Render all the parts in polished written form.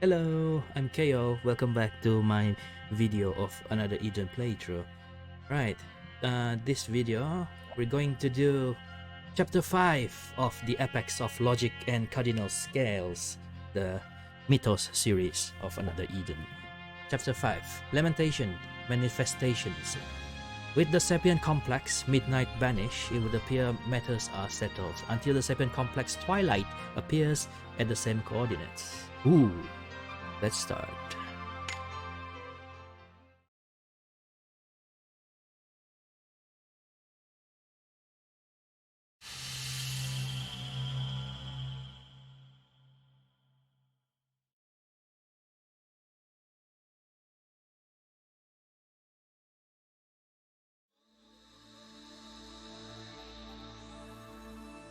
Hello, I'm KO. Welcome back to my video of another Eden playthrough. Right, this video we're going to do chapter 5 of the Apex of Logic and Cardinal Scales, the Mythos series of Another Eden. Chapter 5, Lamentation, Manifestations. With the Sapient Complex Midnight vanish, it would appear matters are settled until the Sapient Complex Twilight appears at the same coordinates. Ooh. Let's start.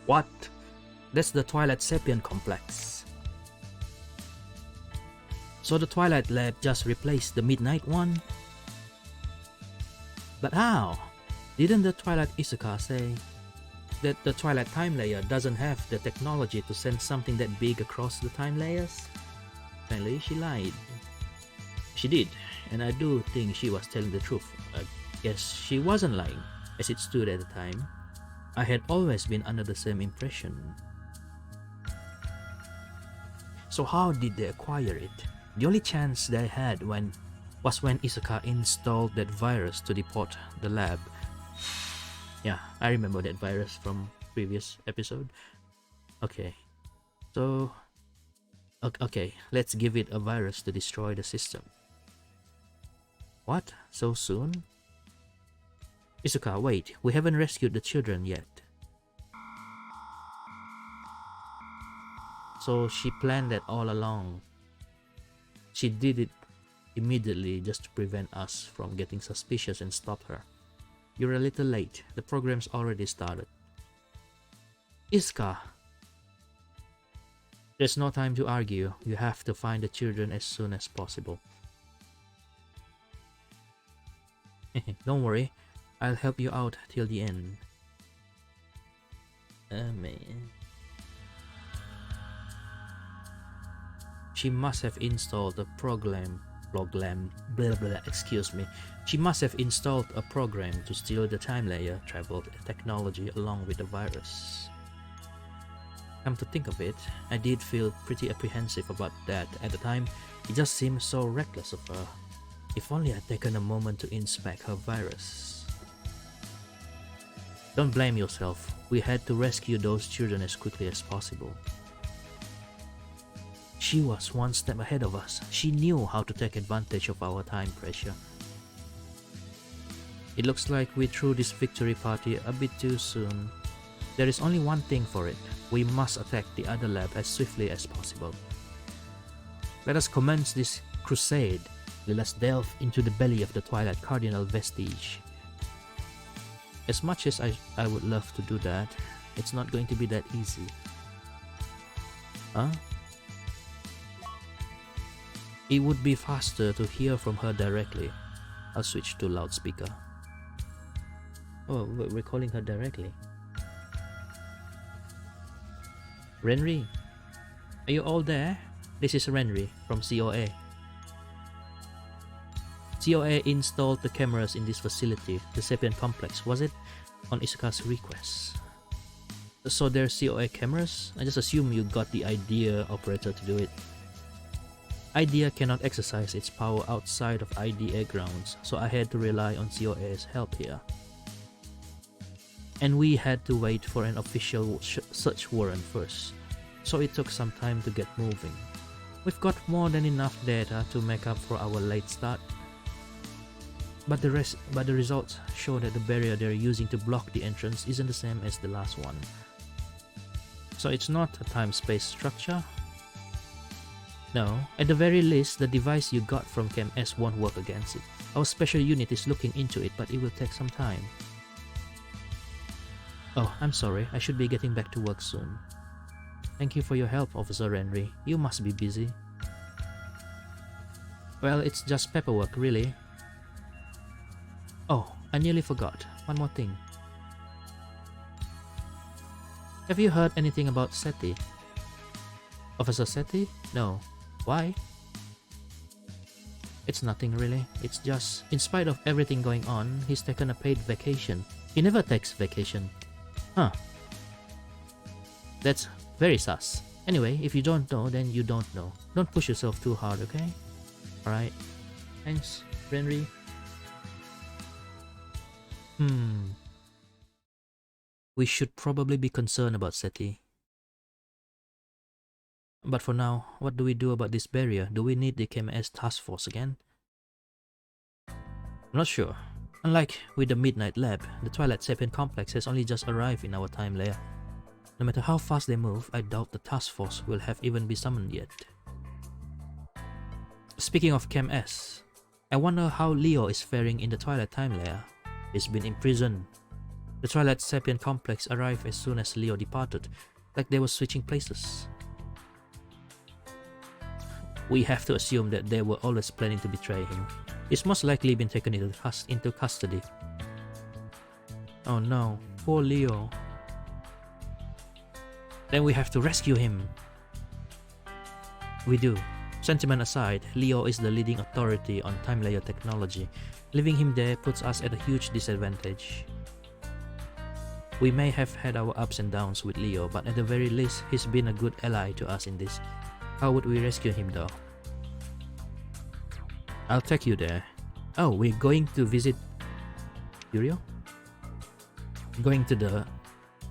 What? That's the Twilight Sapient Complex. So the Twilight Lab just replaced the Midnight one? But how? Didn't the Twilight Isuka say that the Twilight Time Layer doesn't have the technology to send something that big across the time layers? Apparently she lied. She did, and I do think she was telling the truth. I guess she wasn't lying, as it stood at the time. I had always been under the same impression. So how did they acquire it? The only chance they had was when Isuka installed that virus to deport the lab. Yeah, I remember that virus from previous episode. Okay, so okay, let's give it a virus to destroy the system. What? So soon? Isuka, wait, we haven't rescued the children yet. So she planned that all along. She did it immediately just to prevent us from getting suspicious and stop her. You're a little late. The program's already started. Isuka! There's no time to argue. You have to find the children as soon as possible. Don't worry. I'll help you out till the end. Man. She must have installed a program, excuse me. She must have installed a program to steal the time layer travel technology along with the virus. Come to think of it, I did feel pretty apprehensive about that at the time. It just seemed so reckless of her. If only I'd taken a moment to inspect her virus. Don't blame yourself. We had to rescue those children as quickly as possible. She was one step ahead of us. She knew how to take advantage of our time pressure. It looks like we threw this victory party a bit too soon. There is only one thing for it. We must attack the other lab as swiftly as possible. Let us commence this crusade. Let us delve into the belly of the Twilight Cardinal vestige. As much as I would love to do that, it's not going to be that easy. Huh? It would be faster to hear from her directly. I'll switch to loudspeaker. Oh, we're calling her directly. Renri, are you all there? This is Renri from COA. COA installed the cameras in this facility, the Sapient Complex, was it? On Isuka's request. So there's COA cameras? I just assume you got the IDEA operator to do it. IDEA cannot exercise its power outside of IDA grounds, so I had to rely on COA's help here. And we had to wait for an official search warrant first, so it took some time to get moving. We've got more than enough data to make up for our late start. But the results show that the barrier they're using to block the entrance isn't the same as the last one. So it's not a time-space structure? No, at the very least, the device you got from Chem S won't work against it. Our special unit is looking into it, but it will take some time. Oh, I'm sorry, I should be getting back to work soon. Thank you for your help, Officer Renri. You must be busy. Well, it's just paperwork, really. Oh, I nearly forgot. One more thing. Have you heard anything about Seti? Officer Seti? No. Why? It's nothing really. It's just, in spite of everything going on, he's taken a paid vacation. He never takes vacation. Huh. That's very sus. Anyway, if you don't know, then you don't know. Don't push yourself too hard, okay? Alright. Thanks, Henry. We should probably be concerned about SETI. But for now, what do we do about this barrier? Do we need the KMS task force again? I'm not sure. Unlike with the Midnight Lab, the Twilight Sapient Complex has only just arrived in our time layer. No matter how fast they move, I doubt the task force will have even been summoned yet. Speaking of KMS, I wonder how Leo is faring in the Twilight time layer. He's been imprisoned. The Twilight Sapient Complex arrived as soon as Leo departed, like they were switching places. We have to assume that they were always planning to betray him. He's most likely been taken into custody. Oh no, poor Leo. Then we have to rescue him. We do. Sentiment aside, Leo is the leading authority on time layer technology. Leaving him there puts us at a huge disadvantage. We may have had our ups and downs with Leo, but at the very least, he's been a good ally to us in this. How would we rescue him though? I'll take you there. Oh, we're going to visit Uriel? Going to the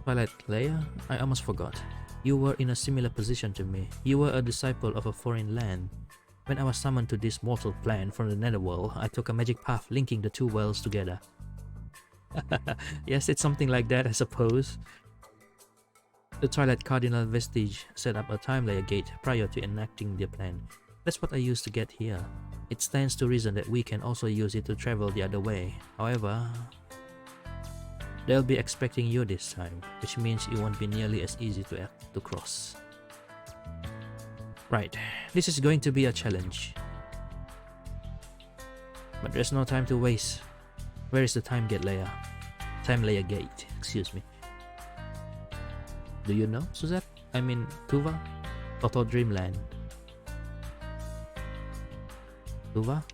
Twilight layer? I almost forgot. You were in a similar position to me. You were a disciple of a foreign land. When I was summoned to this mortal plane from the netherworld, I took a magic path linking the two worlds together. Yes, it's something like that, I suppose. The Twilight Cardinal vestige set up a time layer gate prior to enacting the plan. That's what I used to get here. It stands to reason that we can also use it to travel the other way. However, they'll be expecting you this time, which means it won't be nearly as easy to cross. Right, this is going to be a challenge. But there's no time to waste. Where is the time layer? Time layer gate, excuse me. Do you know, Suzette? I mean, Tuva? Toto Dreamland. Tuva?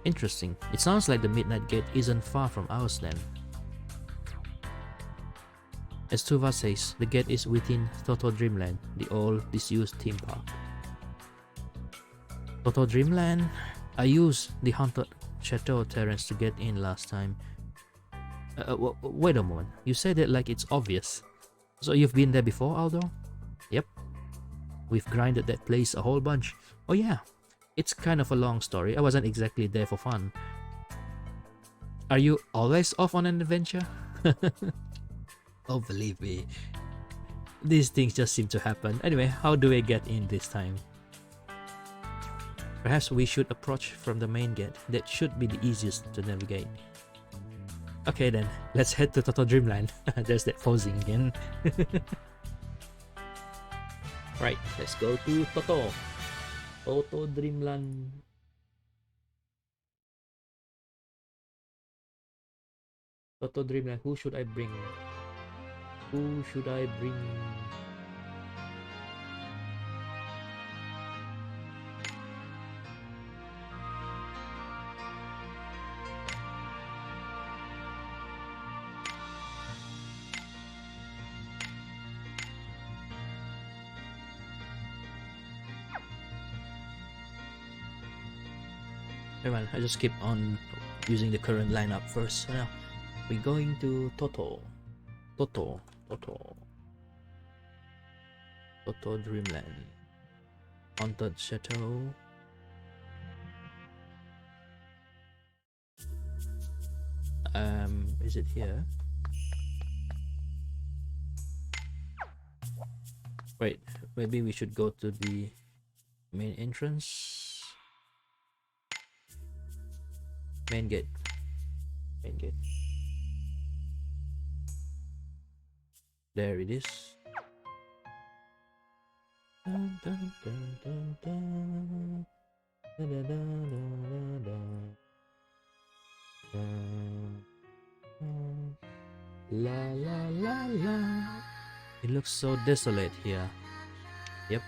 Interesting. It sounds like the Midnight Gate isn't far from ours then. As Tuva says, the gate is within Toto Dreamland, the old disused theme park. Toto Dreamland? I used the Haunted Chateau Terrace to get in last time. Wait a moment, you said it like it's obvious. So you've been there before, Aldo? Yep. We've grinded that place a whole bunch. Oh yeah, it's kind of a long story. I wasn't exactly there for fun. Are you always off on an adventure? Oh, believe me. These things just seem to happen. Anyway, how do we get in this time? Perhaps we should approach from the main gate. That should be the easiest to navigate. Okay then, let's head to Toto Dreamland. There's that posing again. Right, let's go to Toto Dreamland. Toto Dreamland, who should I bring? Who should I bring? Well, I just keep on using the current lineup first. So now we're going to Toto Dreamland. Haunted Chateau. Is it here? Wait, maybe we should go to the main entrance. Main gate. There it is. Dun, dun, dun, dun, dun. Da, da, da, da, da, da. La la la la. It looks so desolate here. Yep.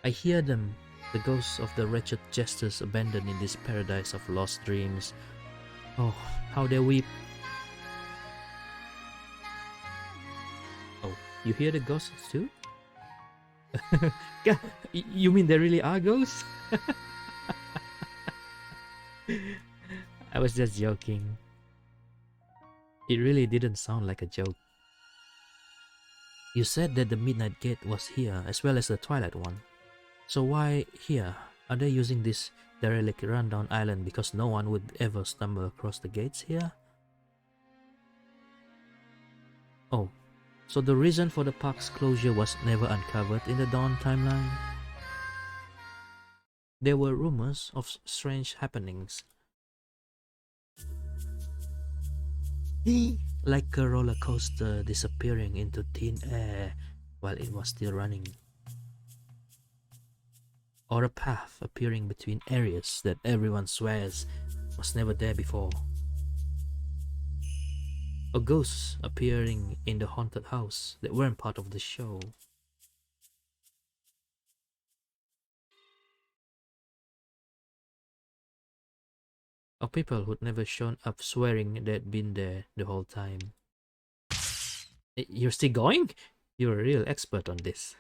I hear them. The ghosts of the wretched jesters abandoned in this paradise of lost dreams. Oh, how they weep. Oh, you hear the ghosts too? You mean there really are ghosts? I was just joking. It really didn't sound like a joke. You said that the Midnight Gate was here as well as the Twilight one. So why here? Are they using this derelict rundown island because no one would ever stumble across the gates here? Oh, so the reason for the park's closure was never uncovered in the Dawn timeline? There were rumors of strange happenings. Like a roller coaster disappearing into thin air while it was still running. Or a path appearing between areas that everyone swears was never there before. Or ghosts appearing in the haunted house that weren't part of the show. Or people who'd never shown up swearing they'd been there the whole time. You're still going? You're a real expert on this.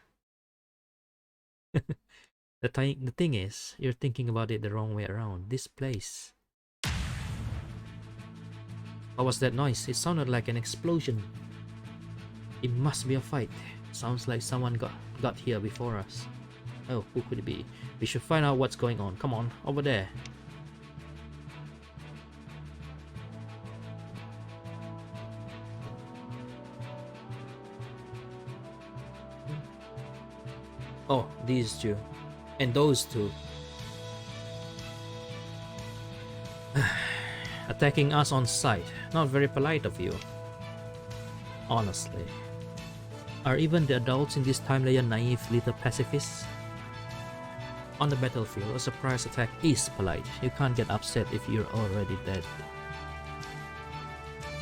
The thing is, you're thinking about it the wrong way around. This place. What was that noise? It sounded like an explosion. It must be a fight. Sounds like someone got here before us. Oh, who could it be? We should find out what's going on. Come on, over there. Oh, these two. And those two. Attacking us on sight. Not very polite of you. Honestly. Are even the adults in this timeline naive little pacifists? On the battlefield, a surprise attack is polite. You can't get upset if you're already dead.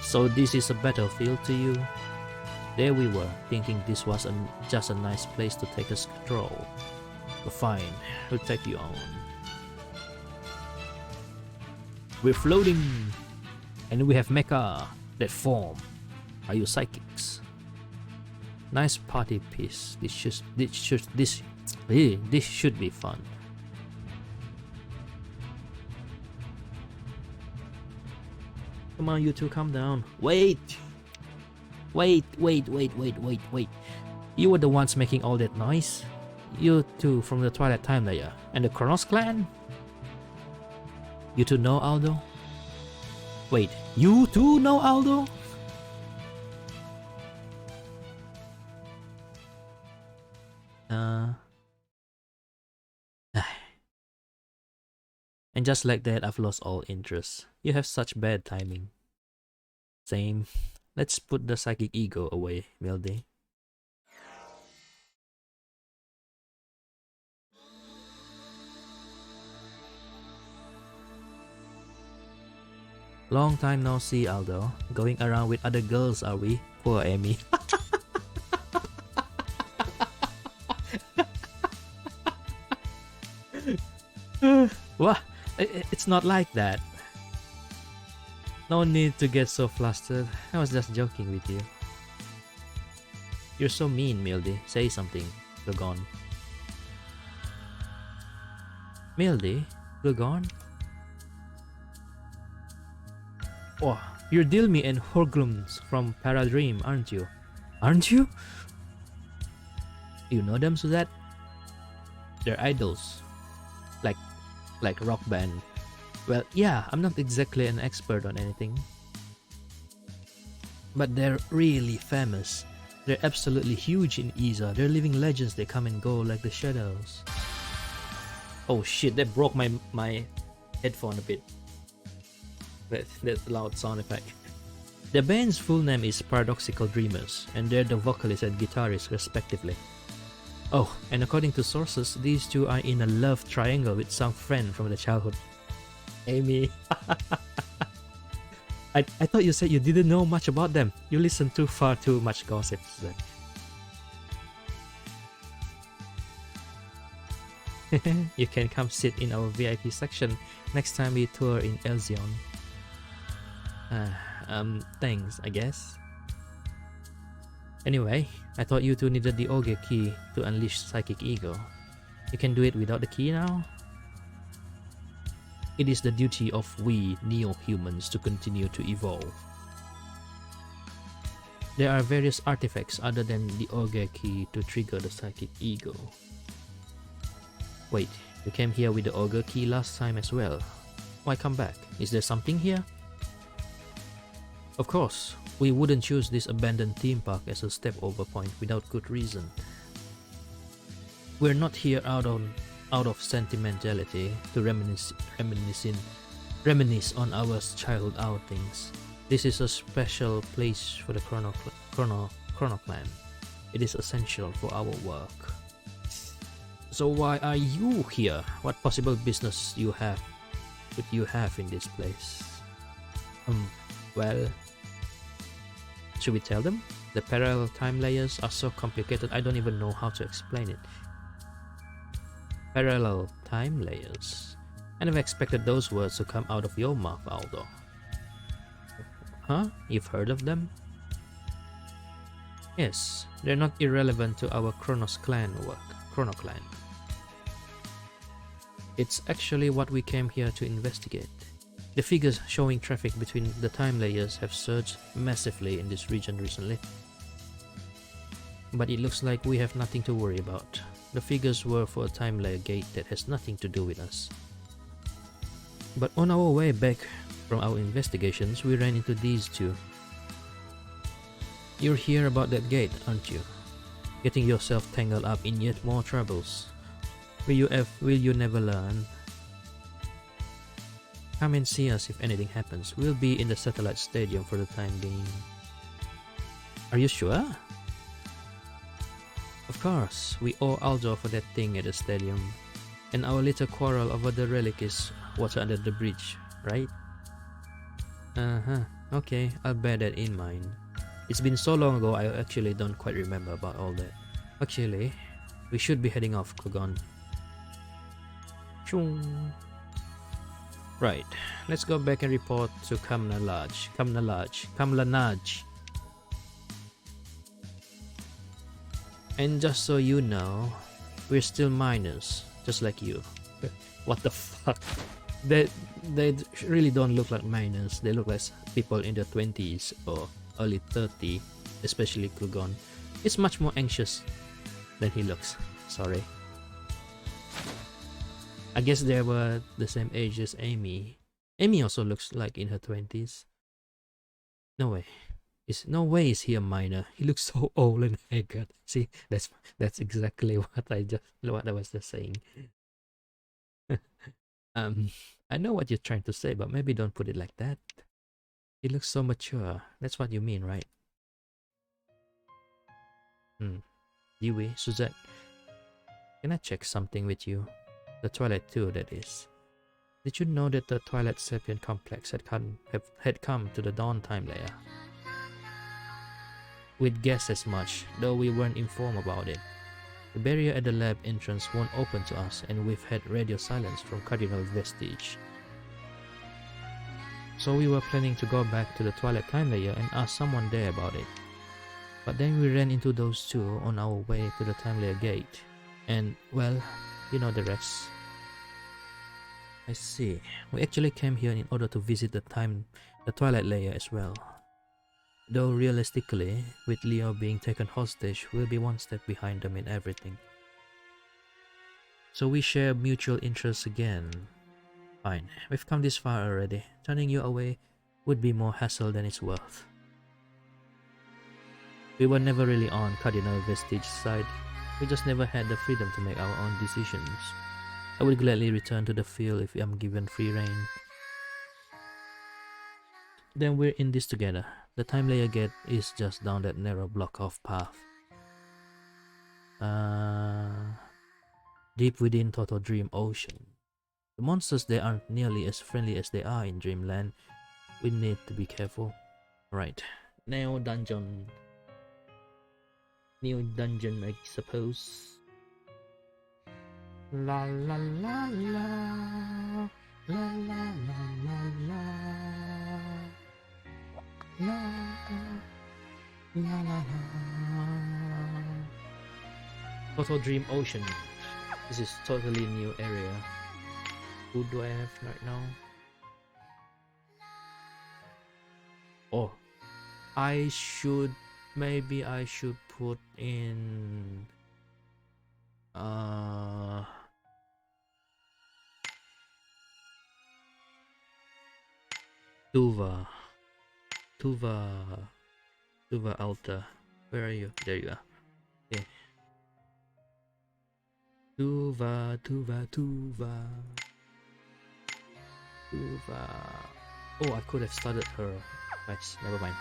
So this is a battlefield to you? There we were, thinking this was just a nice place to take a stroll. But fine, we'll take you on. We're floating! And we have mecha that form. Are you psychics? Nice party piece. This should be fun. Come on, you two, calm down. Wait! Wait. You were the ones making all that noise? You two from the Twilight Timeline and the Kronos clan? You two know Aldo? Wait, you two know Aldo? And just like that, I've lost all interest. You have such bad timing. Same. Let's put the psychic ego away, Mildy. Long time no see, Aldo. Going around with other girls, are we? Poor Amy. What? It's not like that. No need to get so flustered. I was just joking with you. You're so mean, Mildy. Say something. Lugon. Mildy? Lugon? Oh, you're Dilmy and Horglums from Paradream, aren't you? Aren't you? You know them, Suzette? They're idols. Like rock band. Well, yeah, I'm not exactly an expert on anything. But they're really famous. They're absolutely huge in Isa. They're living legends. They come and go like the shadows. Oh shit, that broke my headphone a bit. That loud sound effect. The band's full name is Paradoxical Dreamers, and they're the vocalist and guitarist respectively. Oh, and according to sources, these two are in a love triangle with some friend from the childhood. Amy. I thought you said you didn't know much about them. You listen to far too much gossip. You can come sit in our VIP section next time we tour in Elzion. Thanks, I guess. Anyway, I thought you two needed the Ogre key to unleash Psychic Ego. You can do it without the key now? It is the duty of we neo-humans to continue to evolve. There are various artifacts other than the Ogre key to trigger the Psychic Ego. Wait, you came here with the Ogre key last time as well. Why come back? Is there something here? Of course, we wouldn't choose this abandoned theme park as a step-over point without good reason. We're not here out of sentimentality to reminisce on our childhood outings. This is a special place for the Chrono Clan. It is essential for our work. So why are you here? What possible business would you have in this place? Well, should we tell them? The parallel time layers are so complicated I don't even know how to explain it. Parallel time layers. I never expected those words to come out of your mouth, Aldo. Huh? You've heard of them? Yes, they're not irrelevant to our Chronos Clan work. Chrono Clan. It's actually what we came here to investigate. The figures showing traffic between the time layers have surged massively in this region recently. But it looks like we have nothing to worry about. The figures were for a time layer gate that has nothing to do with us. But on our way back from our investigations, we ran into these two. You're here about that gate, aren't you? Getting yourself tangled up in yet more troubles. Will you never learn? Come and see us if anything happens. We'll be in the satellite stadium for the time being. Are you sure? Of course, we owe Aldo for that thing at the stadium. And our little quarrel over the relic is water under the bridge, right? Okay, I'll bear that in mind. It's been so long ago I actually don't quite remember about all that. Actually, we should be heading off, Kogon. Right, let's go back and report to Kamla Naj. And just so you know, we're still minors, just like you. What the fuck? They really don't look like minors. They look like people in their 20s or early 30s, especially Kugon. He's much more anxious than he looks. Sorry. I guess they were the same age as Amy. Amy also looks like in her 20s. No way. No way is he a minor. He looks so old and haggard. See, that's exactly what I was just saying. I know what you're trying to say, but maybe don't put it like that. He looks so mature. That's what you mean, right? Dewey, Suzette, can I check something with you? The Twilight too, that is. Did you know that the Twilight Sapient Complex had come to the Dawn time layer? We'd guessed as much, though we weren't informed about it. The barrier at the lab entrance won't open to us, and we've had radio silence from Cardinal Vestige. So we were planning to go back to the Twilight time layer and ask someone there about it. But then we ran into those two on our way to the time layer gate. And, well, you know the rest. I see. We actually came here in order to visit the Twilight layer as well. Though realistically, with Leo being taken hostage, we'll be one step behind them in everything. So we share mutual interests again. Fine, we've come this far already. Turning you away would be more hassle than it's worth. We were never really on Cardinal Vestige's side. We just never had the freedom to make our own decisions. I would gladly return to the field if I'm given free rein. Then we're in this together. The time layer gate is just down that narrow block of path. Deep within Total Dream Ocean. The monsters there aren't nearly as friendly as they are in Dreamland. We need to be careful. Right. New dungeon, I suppose. La la la la. La la la la la. La la la la. Total Dream Ocean. This is totally new area. Who do I have right now? Oh, maybe I should put in Tuva Alta. Where are you? There you are. Okay. Tuva. Oh, I could have started her. Nice, never mind.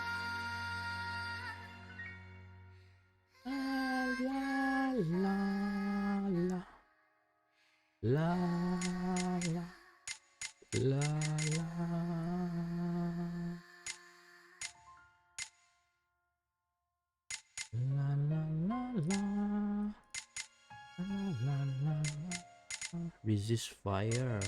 La resist fire.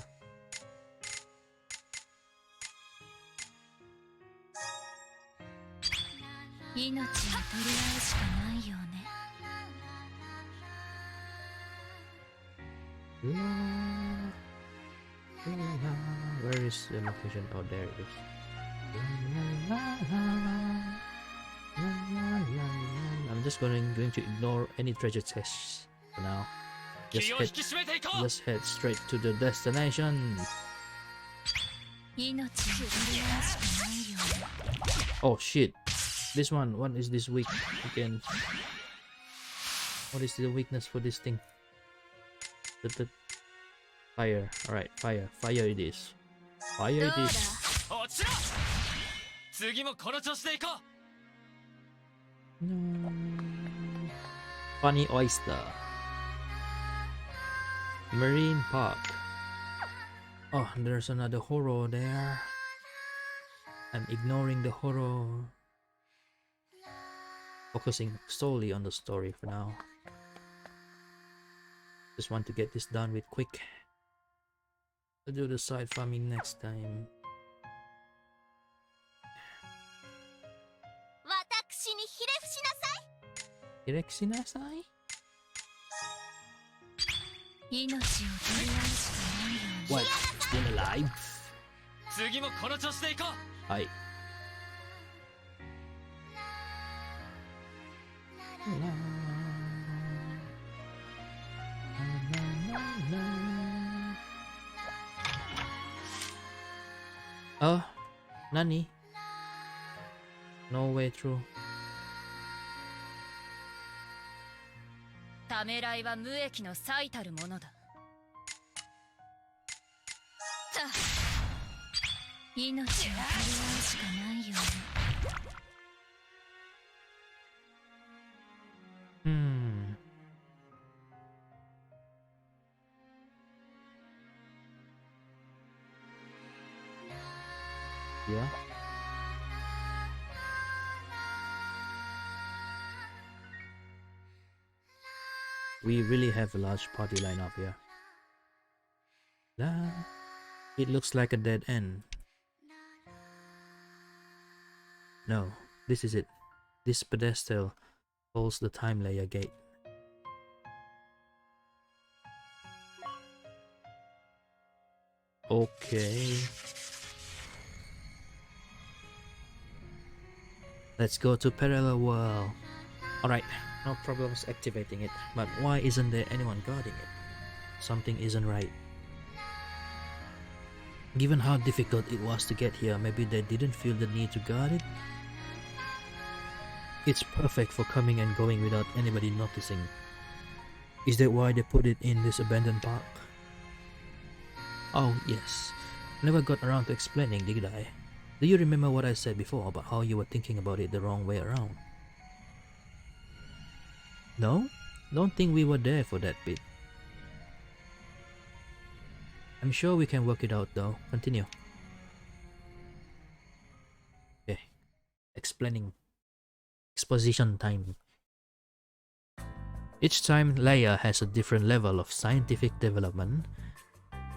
Where is the location? Oh, there it is. I'm just going to ignore any treasure chests for now. Just head straight to the destination. Oh shit! This one. What is this weak again? What is the weakness for this thing? The fire. All right, fire. Fire it is. Fire it is. Funny oyster. Marine Park. Oh, there's another horror there. I'm ignoring the horror. Focusing solely on the story for now. Just want to get this done with quick. I'll do the side farming next time. Hirekushinasai? What? Still alive? Hi. Oh, Nani? No way through. ためらいは無益の最たるものだ。命を取り合うしかないよね。Yeah. We really have a large party lineup here. It looks like a dead end. No, this is it. This pedestal holds the time layer gate. Okay. Let's go to parallel world. Alright, no problems activating it. But why isn't there anyone guarding it? Something isn't right. Given how difficult it was to get here, maybe they didn't feel the need to guard it? It's perfect for coming and going without anybody noticing. Is that why they put it in this abandoned park? Oh yes, never got around to explaining, did I? Do you remember what I said before about how you were thinking about it the wrong way around? No? Don't think we were there for that bit. I'm sure we can work it out though. Continue. Okay. Explaining. Exposition time. Each time layer has a different level of scientific development.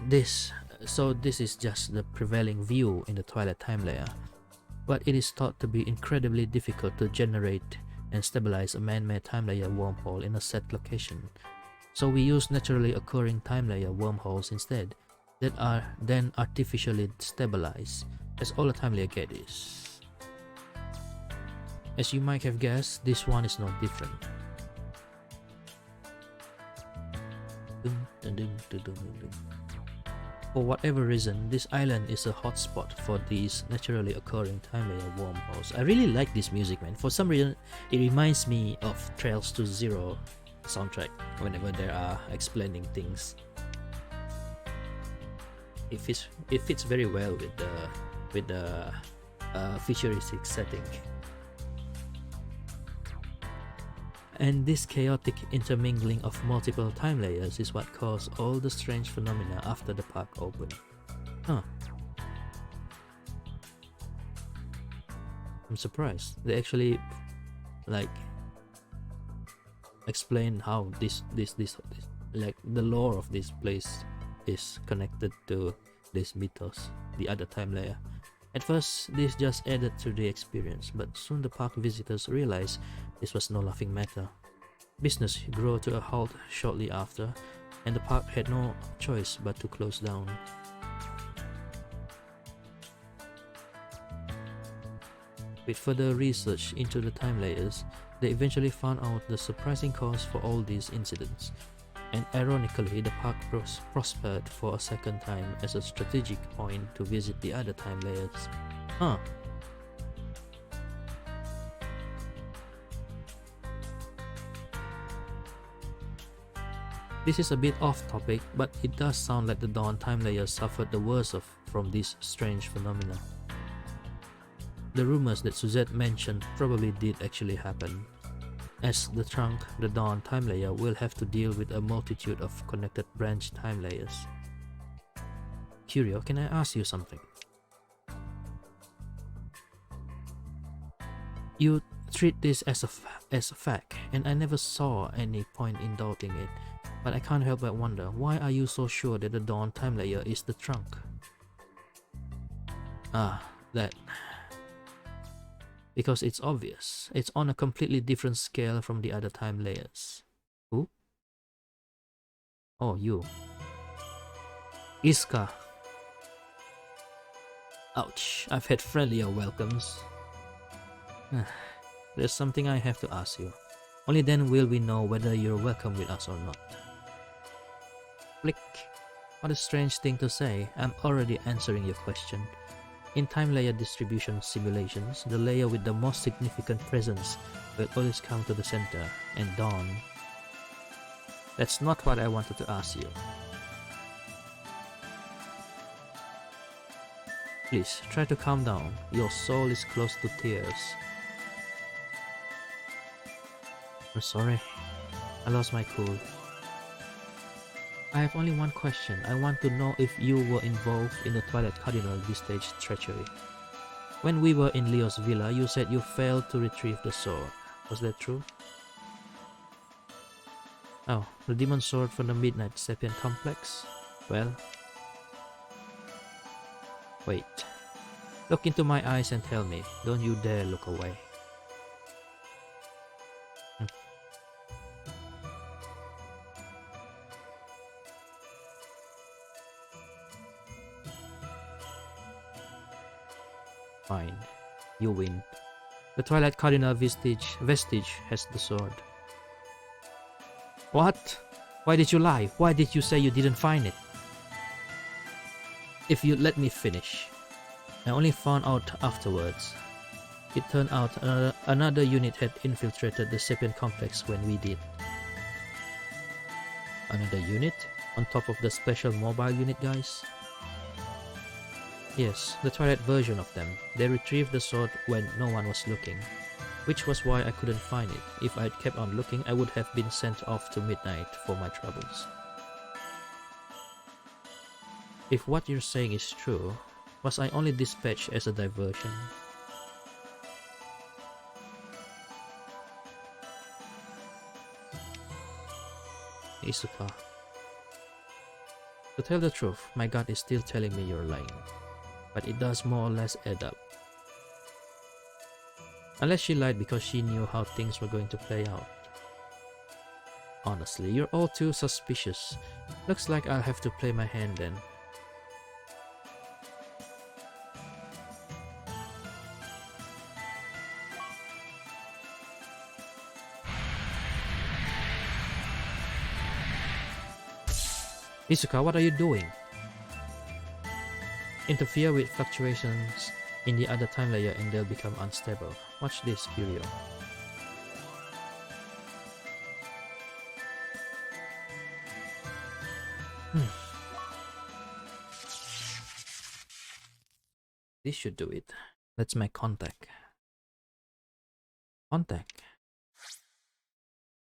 This is just the prevailing view in the Twilight Time layer, but it is thought to be incredibly difficult to generate and stabilize a man-made time layer wormhole in a set location. So we use naturally occurring time layer wormholes instead, that are then artificially stabilized, as all a time layer get is. As you might have guessed, this one is no different. For whatever reason, this island is a hotspot for these naturally occurring time layer wormholes. I really like this music, man. For some reason, it reminds me of Trails to Zero soundtrack whenever they are explaining things. It fits very well with the futuristic setting. And this chaotic intermingling of multiple time layers is what caused all the strange phenomena after the park opened. Huh. I'm surprised. They actually like explain how this like the lore of this place is connected to this mythos, the other time layer. At first, this just added to the experience, but soon the park visitors realized this was no laughing matter. Business grew to a halt shortly after, and the park had no choice but to close down. With further research into the time layers, they eventually found out the surprising cause for all these incidents. And ironically, the park prospered for a second time as a strategic point to visit the other time layers. Huh. This is a bit off topic, but it does sound like the Dawn time layer suffered the worst from this strange phenomena. The rumors that Suzette mentioned probably did actually happen. As the trunk, the Dawn time layer will have to deal with a multitude of connected branch time layers. Curio, can I ask you something? You treat this as a fact, and I never saw any point in doubting it, but I can't help but wonder, why are you so sure that the Dawn time layer is the trunk? That... Because it's obvious. It's on a completely different scale from the other time layers. Who? Oh, you. Iska. Ouch, I've had friendlier welcomes. There's something I have to ask you. Only then will we know whether you're welcome with us or not. Flick. What a strange thing to say. I'm already answering your question. In time layer distribution simulations, the layer with the most significant presence will always come to the center, and Dawn. That's not what I wanted to ask you. Please, try to calm down. Your soul is close to tears. I'm sorry. I lost my cool. I have only one question. I want to know if you were involved in the Twilight Cardinal V-Stage treachery. When we were in Leo's villa, you said you failed to retrieve the sword. Was that true? Oh, the demon sword from the Midnight Sapient Complex? Well... Wait. Look into my eyes and tell me. Don't you dare look away. Fine. You win. The Twilight Cardinal Vestige has the sword. What? Why did you lie? Why did you say you didn't find it? If you'd let me finish. I only found out afterwards. It turned out another unit had infiltrated the Sapient Complex when we did. Another unit? On top of the special mobile unit guys? Yes, the Twilight version of them. They retrieved the sword when no one was looking, which was why I couldn't find it. If I'd kept on looking, I would have been sent off to Midnight for my troubles. If what you're saying is true, was I only dispatched as a diversion? Isuka. To tell the truth, my gut is still telling me you're lying, but it does more or less add up. Unless she lied because she knew how things were going to play out. Honestly, you're all too suspicious. Looks like I'll have to play my hand then. Isuka, what are you doing? Interfere with fluctuations in the other time layer and they'll become unstable. Watch this, Curio. This should do it. Let's make contact. Contact.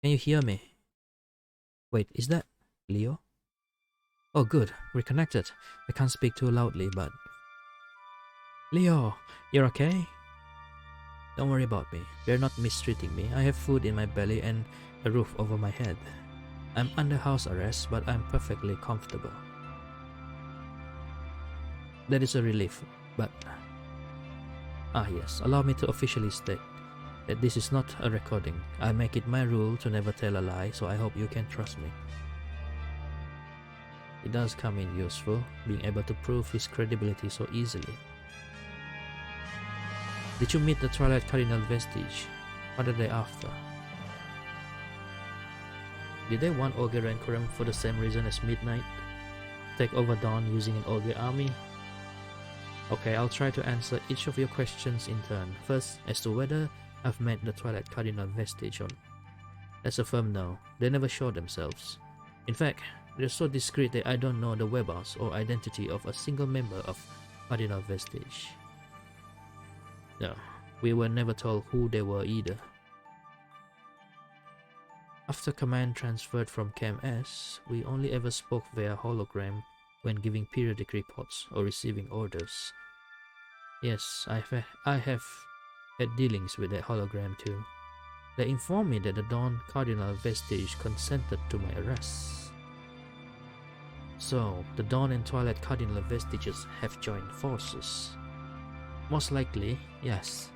Can you hear me? Wait, is that Leo? Oh good, we're connected. I can't speak too loudly, but... Leo, you're okay? Don't worry about me. They're not mistreating me. I have food in my belly and a roof over my head. I'm under house arrest, but I'm perfectly comfortable. That is a relief, but... Ah yes, allow me to officially state that this is not a recording. I make it my rule to never tell a lie, so I hope you can trust me. It does come in useful, being able to prove his credibility so easily. Did you meet the Twilight Cardinal vestige? What are they after? Did they want Ogre Rancorum for the same reason as Midnight? Take over Dawn using an Ogre army? Okay, I'll try to answer each of your questions in turn. First, as to whether I've met the Twilight Cardinal vestige on. That's a firm no. They never show themselves. In fact, they're so discreet that I don't know the whereabouts or identity of a single member of Cardinal vestige. No, we were never told who they were either. After command transferred from Cam S, we only ever spoke via hologram when giving periodic reports or receiving orders. Yes, I have had dealings with that hologram too. They informed me that the Dawn Cardinal vestige consented to my arrest. So, the Dawn and Twilight Cardinal vestiges have joined forces. Most likely, yes.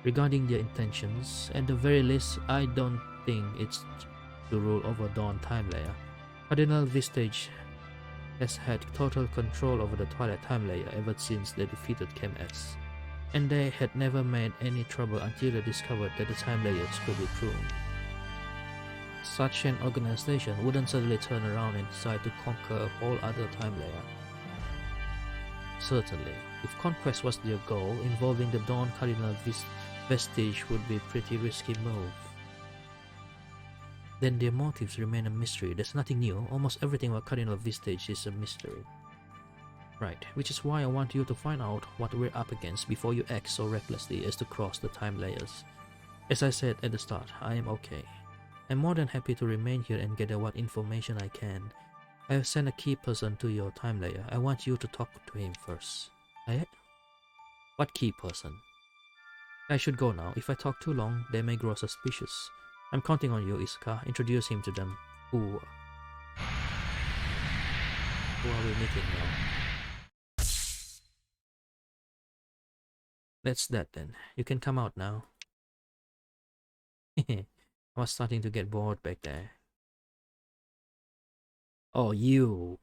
Regarding their intentions, at the very least, I don't think it's to rule over Dawn time layer. Cardinal vestige has had total control over the Twilight time layer ever since they defeated Chem S, and they had never made any trouble until they discovered that the time layers could be pruned. Such an organization wouldn't suddenly turn around and decide to conquer a whole other time layer. Certainly, if conquest was their goal, involving the Dawn Cardinal vestige would be a pretty risky move. Then their motives remain a mystery. There's nothing new. Almost everything about Cardinal vestige is a mystery. Right, which is why I want you to find out what we're up against before you act so recklessly as to cross the time layers. As I said at the start, I am okay. I'm more than happy to remain here and gather what information I can. I have sent a key person to your time layer. I want you to talk to him first. Eh? What key person? I should go now. If I talk too long, they may grow suspicious. I'm counting on you, Isuka. Introduce him to them. Who are we meeting now? That's that then. You can come out now. I was starting to get bored back there. Oh, you.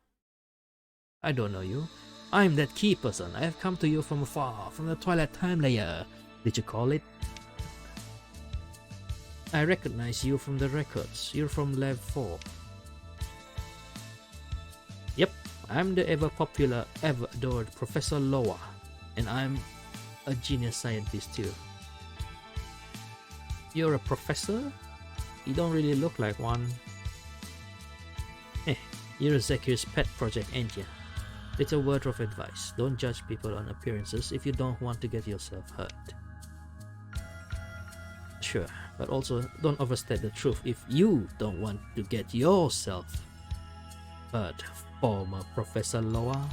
I don't know you. I'm that key person. I have come to you from afar, from the Twilight Time Layer. Did you call it? I recognize you from the records. You're from Lab 4. Yep, I'm the ever-popular, ever-adored Professor Loa. And I'm a genius scientist too. You're a professor? You don't really look like one. You're Zakir's pet project, ain't ya? It's a word of advice. Don't judge people on appearances if you don't want to get yourself hurt. Sure, but also don't overstate the truth if you don't want to get yourself hurt, former Professor Loa.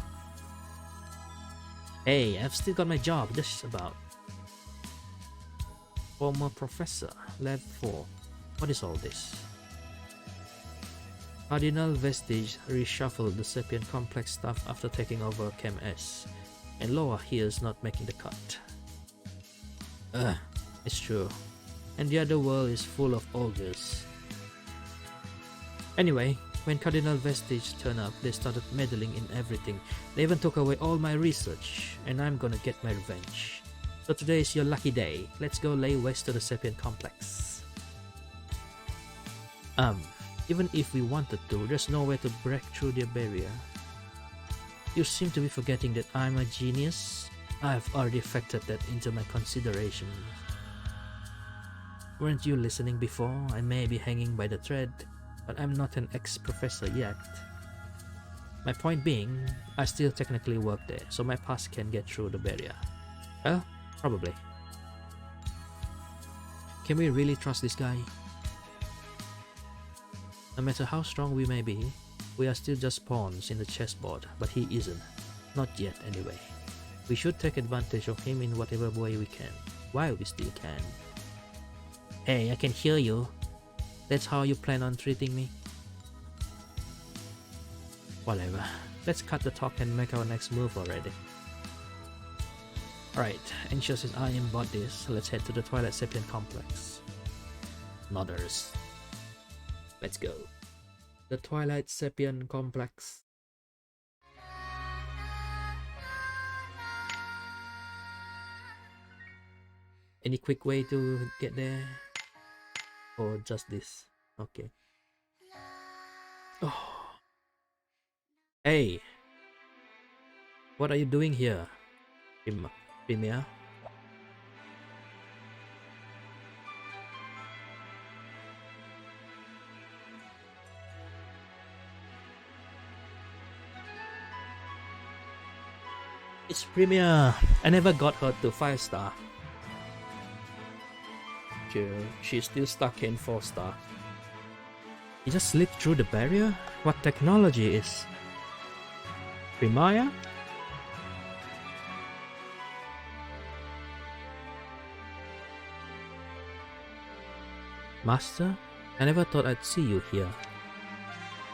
Hey, I've still got my job, just about. Former Professor, Lab 4. What is all this? Cardinal Vestige reshuffled the Sapient Complex staff after taking over Chem S, and Loa here's not making the cut. It's true. And the other world is full of ogres. Anyway, when Cardinal Vestige turned up, they started meddling in everything. They even took away all my research, and I'm gonna get my revenge. So today is your lucky day. Let's go lay waste to the Sapient Complex. Even if we wanted to, there's no way to break through their barrier. You seem to be forgetting that I'm a genius. I've already factored that into my consideration. Weren't you listening before? I may be hanging by the thread, but I'm not an ex-professor yet. My point being, I still technically work there, so my pass can get through the barrier. Well, probably. Can we really trust this guy? No matter how strong we may be, we are still just pawns in the chessboard, but he isn't. Not yet, anyway. We should take advantage of him in whatever way we can, while we still can. Hey, I can hear you. That's how you plan on treating me? Whatever. Let's cut the talk and make our next move already. Alright, anxious as I am about this, let's head to the Twilight Sapient Complex. Nodders. Let's go. The Twilight Sapient Complex. Any quick way to get there? Or just this? Okay. Oh. Hey! What are you doing here, Primia? It's Premier. I never got her to 5-star. She's still stuck in 4-star. You just slipped through the barrier? What technology is? Primaya? Master? I never thought I'd see you here.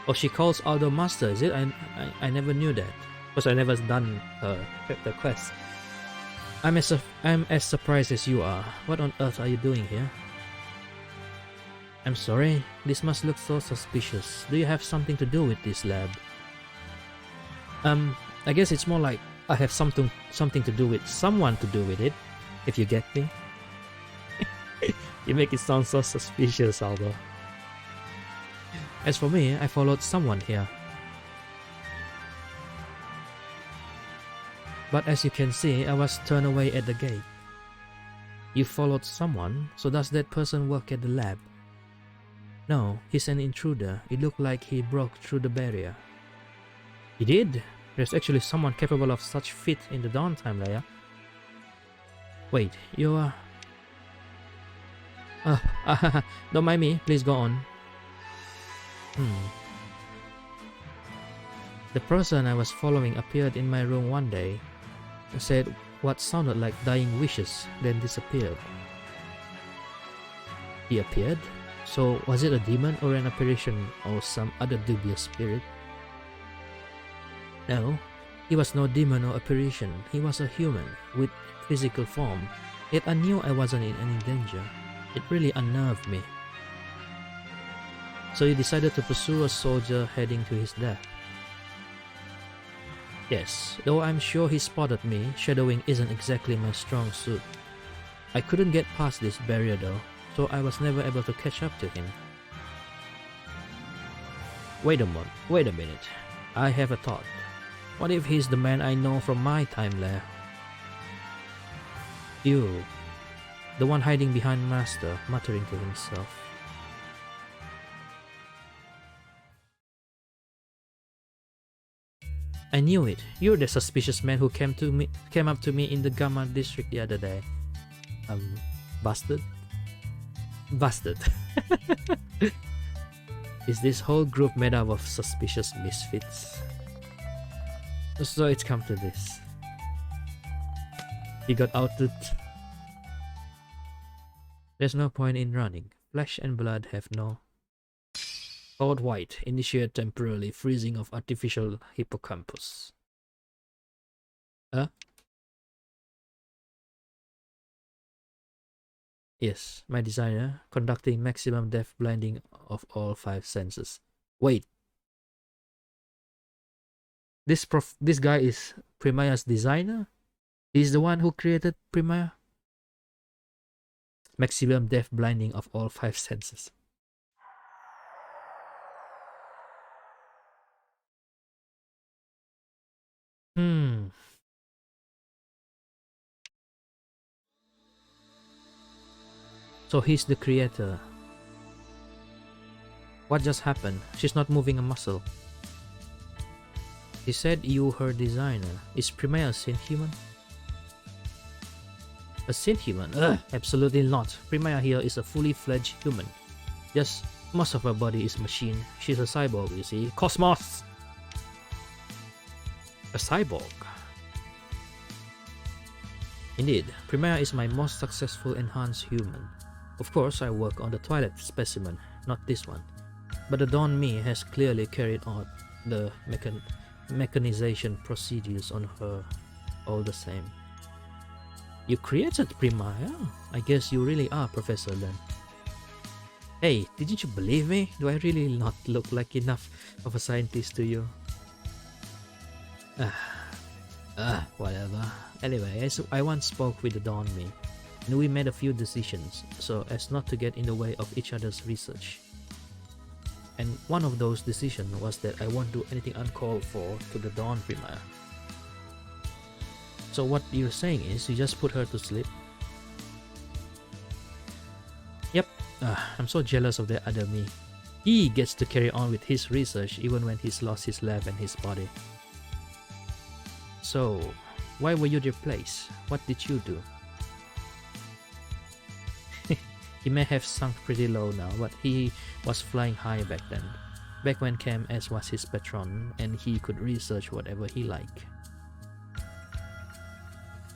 Oh, she calls Aldo Master, is it? I never knew that. Because I never done the quest. I'm as surprised as you are. What on earth are you doing here? I'm sorry, this must look so suspicious. Do you have something to do with this lab? I guess it's more like I have something to do with someone to do with it, if you get me. You make it sound so suspicious, Aldo. As for me, I followed someone here. But as you can see, I was turned away at the gate. You followed someone, so does that person work at the lab? No, he's an intruder. It looked like he broke through the barrier. He did? There's actually someone capable of such feat in the downtime, Leia. Wait, you are... don't mind me, please go on. The person I was following appeared in my room one day and said what sounded like dying wishes, then disappeared. He appeared? So was it a demon or an apparition or some other dubious spirit? No, he was no demon or apparition. He was a human with physical form. Yet I knew I wasn't in any danger. It really unnerved me. So you decided to pursue a soldier heading to his death? Yes, though I'm sure he spotted me, shadowing isn't exactly my strong suit. I couldn't get past this barrier though, so I was never able to catch up to him. Wait a minute. I have a thought. What if he's the man I know from my time there? You, the one hiding behind Master, muttering to himself. I knew it. You're the suspicious man who came up to me in the Gamma district the other day. Busted? Busted. Is this whole group made up of suspicious misfits? So it's come to this. He got outed. There's no point in running. Flesh and blood have no... Code White. Initiate temporarily freezing of artificial hippocampus. Yes, my designer conducting maximum depth blinding of all 5 senses. Wait. This guy is Primaya's designer? He's the one who created Primaya? Maximum depth blinding of all 5 senses. So he's the creator. What just happened? She's not moving a muscle. He said you her designer. Is Primaya a synth-human? A synth-human? Ugh, absolutely not. Primaya here is a fully fledged human. Just most of her body is machine. She's a cyborg, you see. Cosmos! A cyborg. Indeed, Primaya is my most successful enhanced human. Of course, I work on the Twilight specimen, not this one. But the Dawn Me has clearly carried out the mechanization procedures on her all the same. You created Primaya? I guess you really are Professor then. Hey, didn't you believe me? Do I really not look like enough of a scientist to you? Whatever. Anyway, I once spoke with the Dawn Me, and we made a few decisions so as not to get in the way of each other's research. And one of those decisions was that I won't do anything uncalled for to the Dawn Primaya. So what you're saying is you just put her to sleep? Yep. I'm so jealous of that other me. He gets to carry on with his research even when he's lost his lab and his body. So, why were you replaced? What did you do? He may have sunk pretty low now, but he was flying high back then. Back when Cam S was his patron and he could research whatever he liked.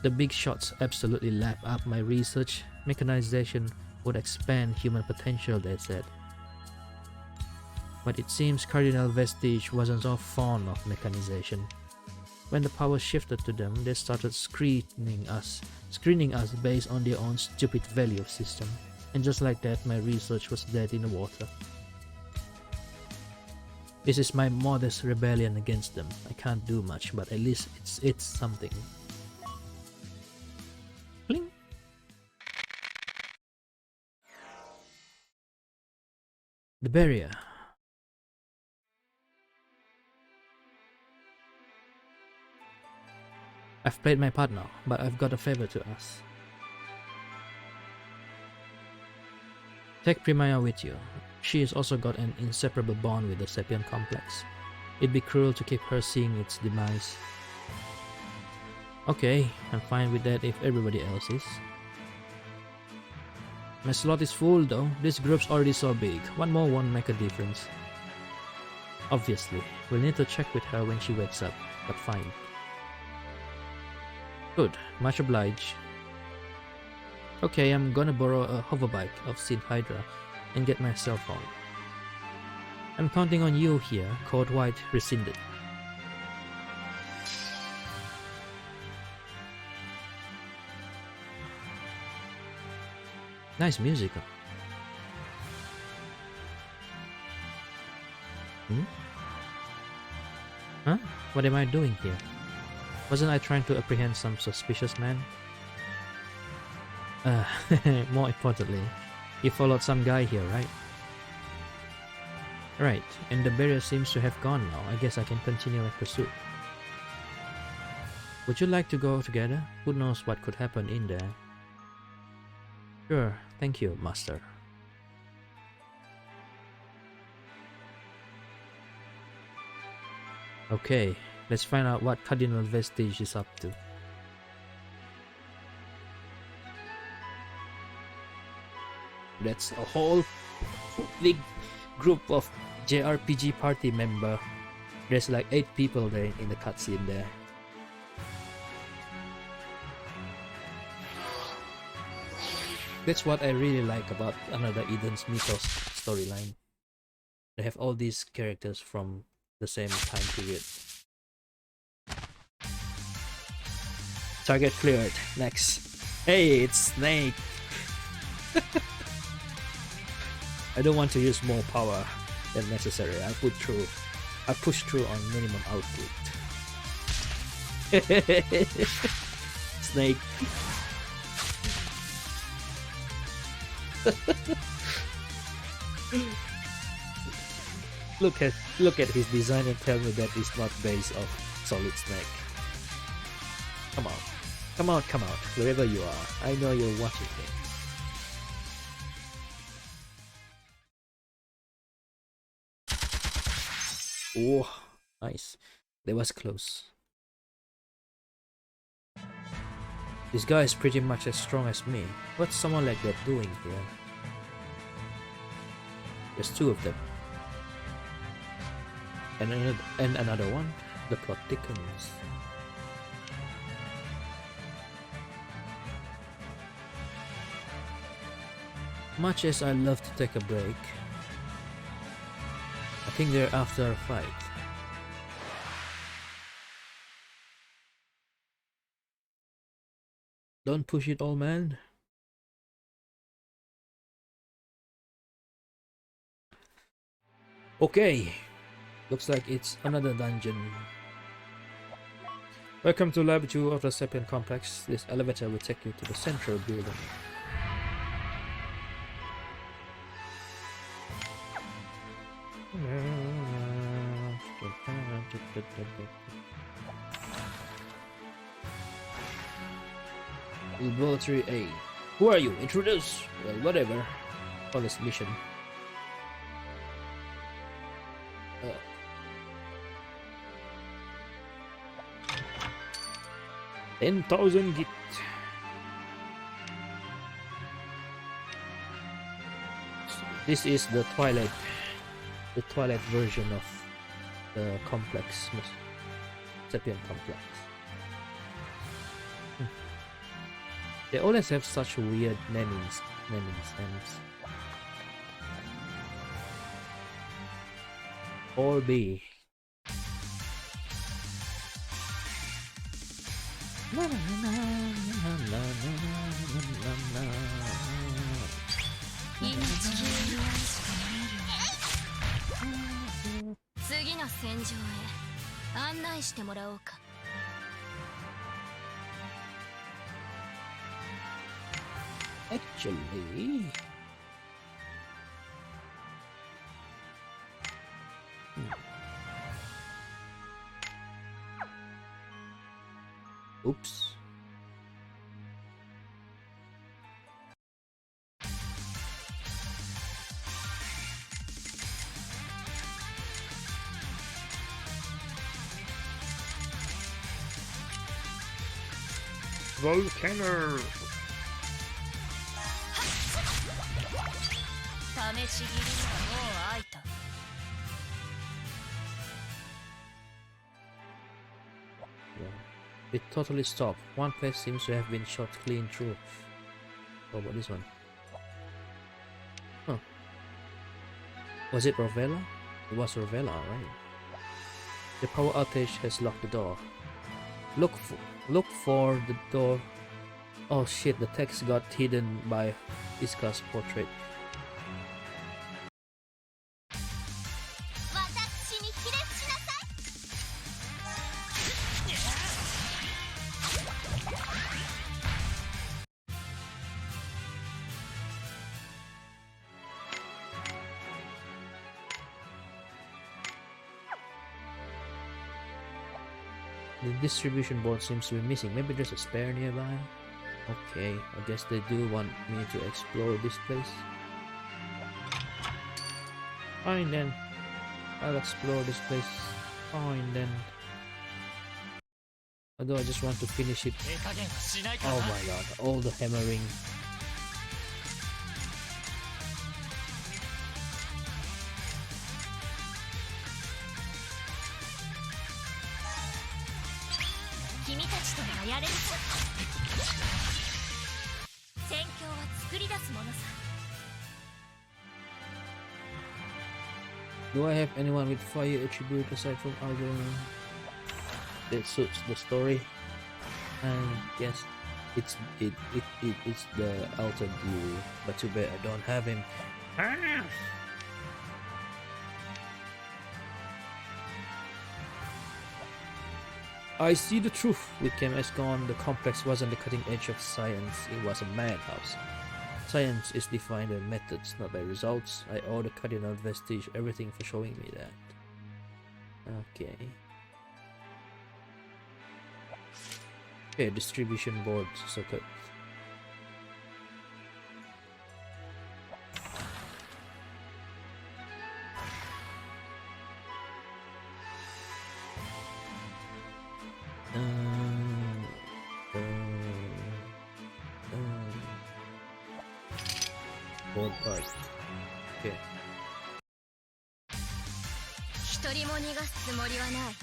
The big shots absolutely lap up my research. Mechanization would expand human potential, they said. But it seems Cardinal Vestige wasn't so fond of mechanization. When the power shifted to them, they started screening us based on their own stupid value system. And just like that, my research was dead in the water. This is my modest rebellion against them. I can't do much, but at least it's something. Bling. The barrier. I've played my part now, but I've got a favor to ask. Take Primaya with you. She has also got an inseparable bond with the Sapien complex. It'd be cruel to keep her seeing its demise. Okay, I'm fine with that if everybody else is. My slot is full though. This group's already so big. One more won't make a difference. Obviously, we'll need to check with her when she wakes up, but fine. Good, much obliged. Okay, I'm gonna borrow a hoverbike of Sid Hydra and get my cell phone. I'm counting on you here, Code White rescinded. Nice music. Huh? What am I doing here? Wasn't I trying to apprehend some suspicious man? More importantly, you followed some guy here, right? Right, and the barrier seems to have gone now. I guess I can continue my pursuit. Would you like to go together? Who knows what could happen in there? Sure, thank you, Master. Okay, let's find out what Cardinal Vestige is up to. That's a whole big group of JRPG party member. There's like 8 people there in the cutscene there. That's what I really like about Another Eden's Mythos storyline. They have all these characters from the same time period. Target cleared. Next. Hey, it's Snake. I don't want to use more power than necessary. I push through on minimum output. Snake. Look at his design and tell me that it's not based off Solid Snake. Come on. Come out, wherever you are. I know you're watching me. Oh, nice. That was close. This guy is pretty much as strong as me. What's someone like that doing here? There's two of them. And another one. The plot thickens. Much as I love to take a break, I think they're after a fight. Don't push it all, man. Okay, looks like it's another dungeon. Welcome to Lab 2 of the Sapien Complex. This elevator will take you to the central building. Laboratory A. Who are you? Introduce! Well, whatever. On this mission. 10,000 git. This is the Twilight version of the complex, Sapien complex. They always have such weird namings. Or B. Actually, oops. Volcano. It totally stopped. One place seems to have been shot clean through. Oh, what this one? Huh. Was it Rovella? It was Rovella, right? The power outage has locked the door. Look for the door. Oh shit, the text got hidden by Iska's portrait. The distribution board seems to be missing. Maybe there's a spare nearby. Okay, I guess they do want me to explore this place. Fine then. I'll explore this place. Fine then. Although I just want to finish it. Oh my god, all the hammering. Do I have anyone with fire attribute aside from Aldo that suits the story? And yes, it's the Alta Dew, but too bad I don't have him. I see the truth. With KMS gone, the complex wasn't the cutting edge of science, it was a madhouse. Science is defined by methods, not by results. I owe the Cardinal vestige everything for showing me that. Okay. Okay, distribution board circuit. Board part. Okay. 一人も逃がすつもりはない。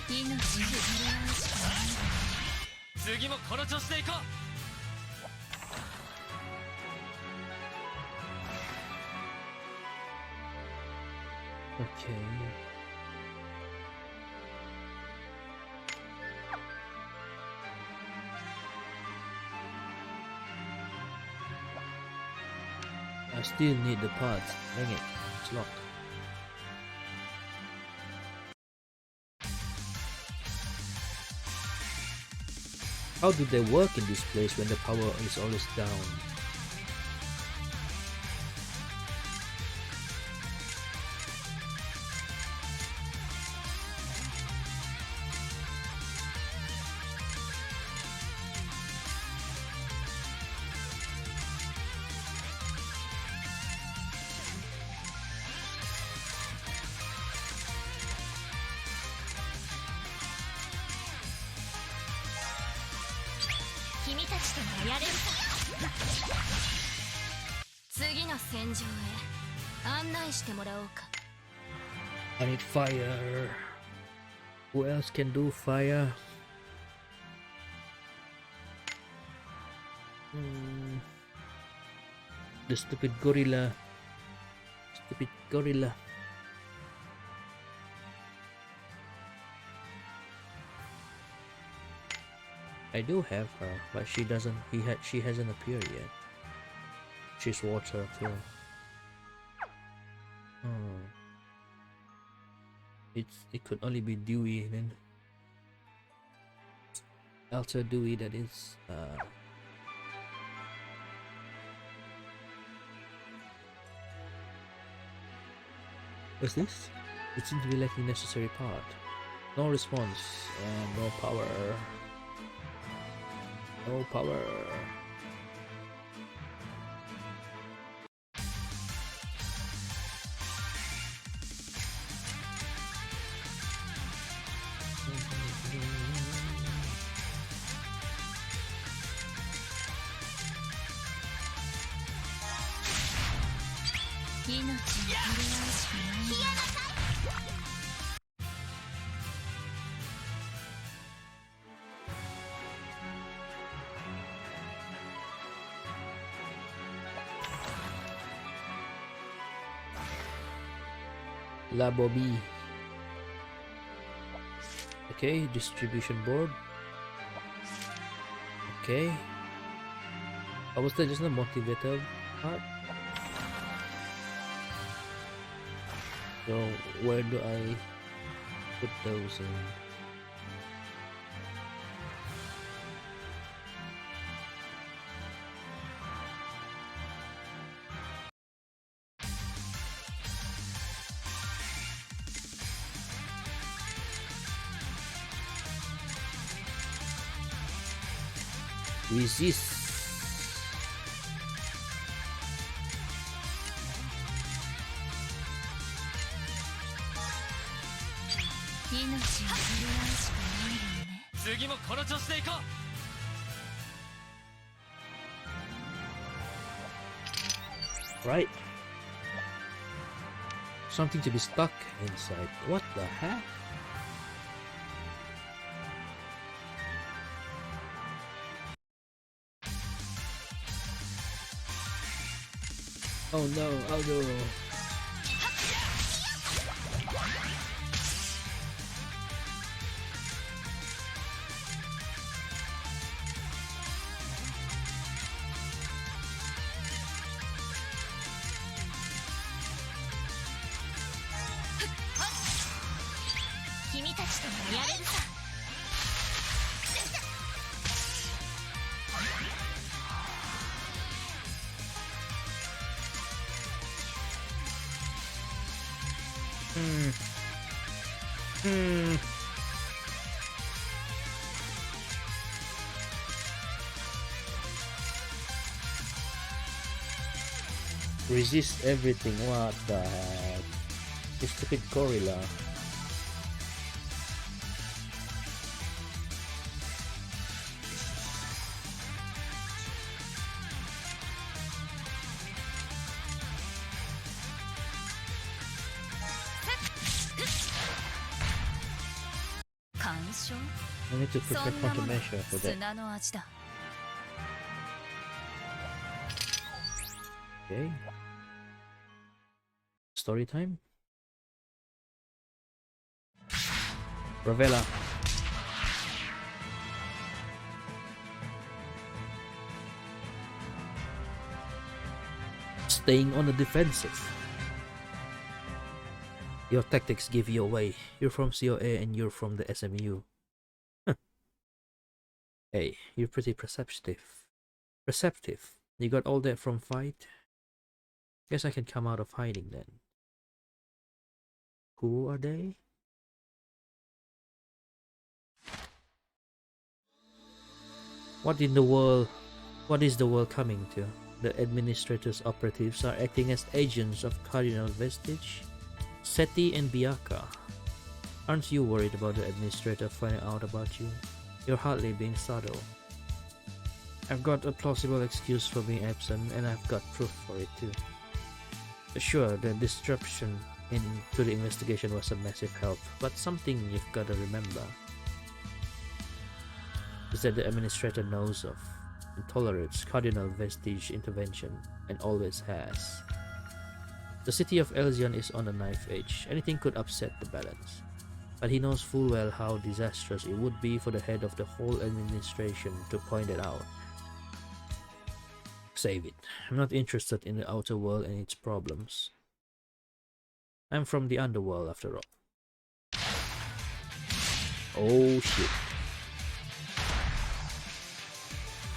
命に触れ合うしかない。次もこの調子でいこう。Okay. I still need the parts. Dang it, it's locked. How do they work in this place when the power is always down? I need fire. Who else can do fire? The stupid gorilla. Stupid gorilla. I do have her, but she doesn't. She hasn't appeared yet. She's water too. It could only be Dewey then. Alter Dewey, that is. What's this? It seems to be lacking necessary part. No response and no power. No power. La Bobby. Okay, distribution board. Okay. Or was that just a motivator part? So where do I put those in? Resist. Right. Something to be stuck inside. What the heck? Oh no, oh no. Resist everything, what the heck? You stupid gorilla. I need to prepare countermeasure for that. Okay. Story time. Ravella. Staying on the defensive. Your tactics give you away. You're from COA and you're from the SMU. Huh. Hey, you're pretty perceptive. You got all that from fight? Guess I can come out of hiding then. Who are they? What in the world? What is the world coming to? The administrator's operatives are acting as agents of Cardinal Vestige, Seti and Biaka. Aren't you worried about the administrator finding out about you? You're hardly being subtle. I've got a plausible excuse for being absent, and I've got proof for it too. Sure, the disruption into the investigation was a massive help, but something you've got to remember is that the administrator knows of and tolerates Cardinal Vestige intervention, and always has. The city of Elzion is on a knife edge. Anything could upset the balance. But he knows full well how disastrous it would be for the head of the whole administration to point it out. Save it. I'm not interested in the outer world and its problems. I'm from the underworld after all. Oh shit.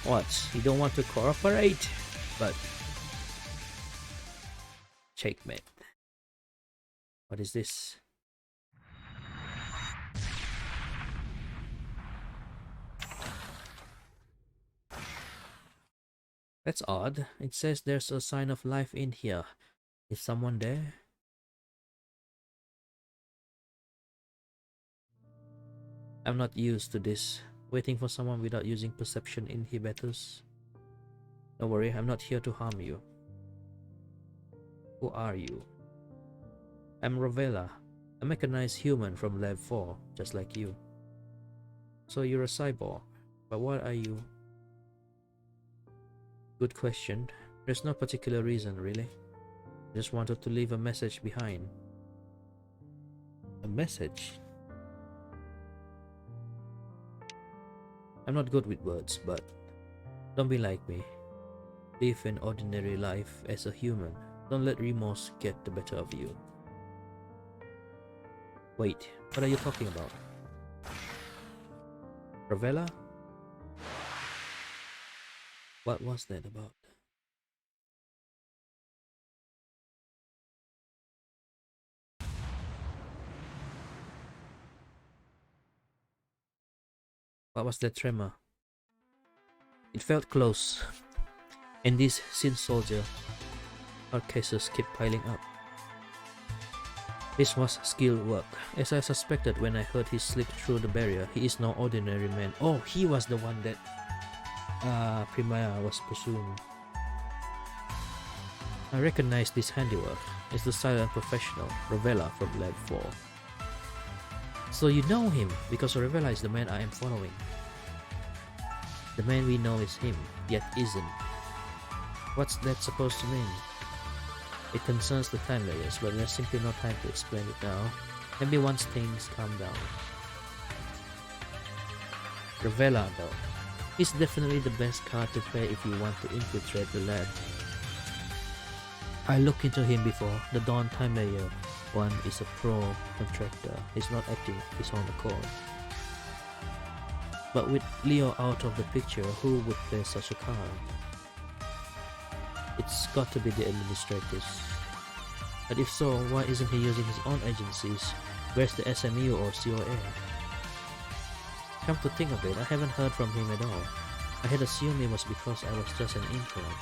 What? You don't want to cooperate? But checkmate. What is this? That's odd. It says there's a sign of life in here. Is someone there? I'm not used to this. Waiting for someone without using perception inhibitors. Don't worry, I'm not here to harm you. Who are you? I'm Ravella, a mechanized human from Lab 4, just like you. So you're a cyborg, but what are you? Good question. There's no particular reason, really. I just wanted to leave a message behind. A message? I'm not good with words, but don't be like me. Live an ordinary life as a human. Don't let remorse get the better of you. Wait, what are you talking about? Ravella? What was that about? What was that tremor? It felt close. And this Sin soldier, our cases keep piling up. This was skilled work. As I suspected when I heard he slipped through the barrier, he is no ordinary man. Oh, he was the one that Primaya was pursuing. I recognize this handiwork. It's the silent professional, Ravella from Lab 4. So you know him, because Ravella is the man I am following. The man we know is him, yet isn't. What's that supposed to mean? It concerns the time layers, but there's simply no time to explain it now. Maybe once things calm down. Ravella, though. He's definitely the best card to play if you want to infiltrate the lab. I looked into him before. The Dawn Time Layer one is a pro contractor. He's not acting his own accord. But with Leo out of the picture, who would play such a card? It's got to be the administrators. But if so, why isn't he using his own agencies? Where's the SMU or COA? Come to think of it, I haven't heard from him at all. I had assumed it was because I was just an intern.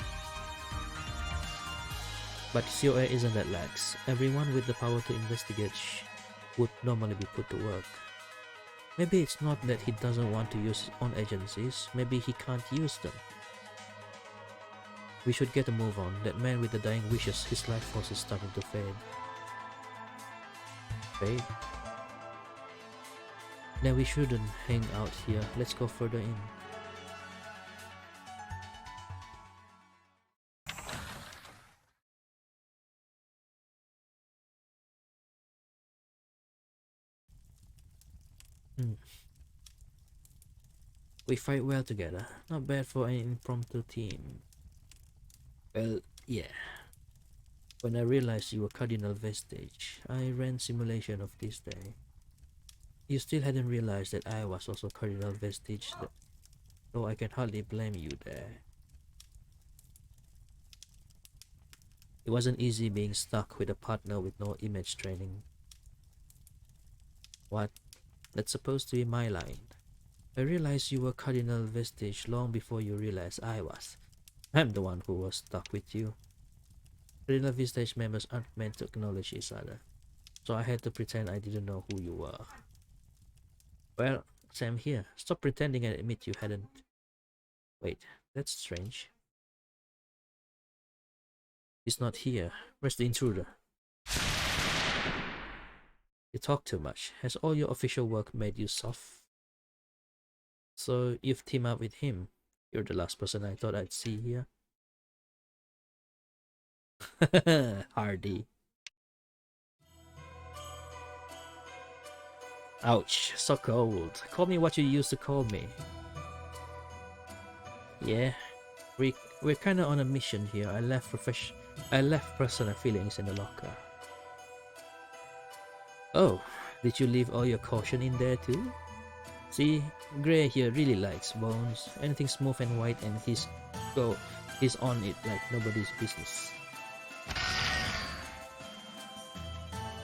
But COA isn't that lax. Everyone with the power to investigate would normally be put to work. Maybe it's not that he doesn't want to use his own agencies, maybe he can't use them. We should get a move on. That man with the dying wishes, his life force is starting to fade. Fade? Then we shouldn't hang out here. Let's go further in. We fight well together. Not bad for an impromptu team. Well, yeah. When I realized you were Cardinal Vestige, I ran simulation of this day. You still hadn't realized that I was also Cardinal Vestige, though I can hardly blame you there. It wasn't easy being stuck with a partner with no image training. What? That's supposed to be my line. I realized you were Cardinal Vestige long before you realized I was. I'm the one who was stuck with you. Cardinal Vestige members aren't meant to acknowledge each other, so I had to pretend I didn't know who you were. Well, same here. Stop pretending and admit you hadn't. Wait, that's strange. He's not here. Where's the intruder? You talk too much. Has all your official work made you soft? So you've teamed up with him. You're the last person I thought I'd see here. Hardy. Ouch, so cold. Call me what you used to call me. Yeah, we're kinda on a mission here. I left personal feelings in the locker. Oh, did you leave all your caution in there too? See, Gray here really likes bones. Anything smooth and white and he's on it like nobody's business.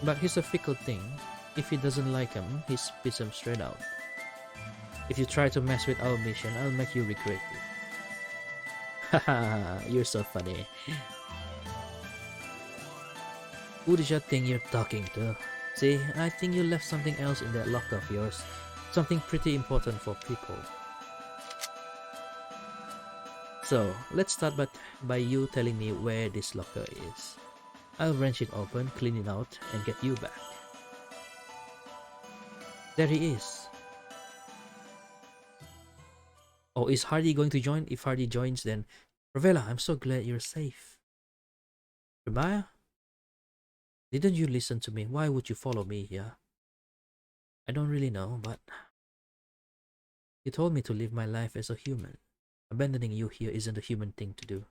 But here's a fickle thing. If he doesn't like him, he spits him straight out. If you try to mess with our mission, I'll make you regret it. Haha, you're so funny. Who does you think you're talking to? See, I think you left something else in that locker of yours. Something pretty important for people. So, let's start by you telling me where this locker is. I'll wrench it open, clean it out, and get you back. There he is. Oh, is Hardy going to join? If Hardy joins, then... Ravella, I'm so glad you're safe. Rebaya? Didn't you listen to me? Why would you follow me here? I don't really know, but... You told me to live my life as a human. Abandoning you here isn't a human thing to do.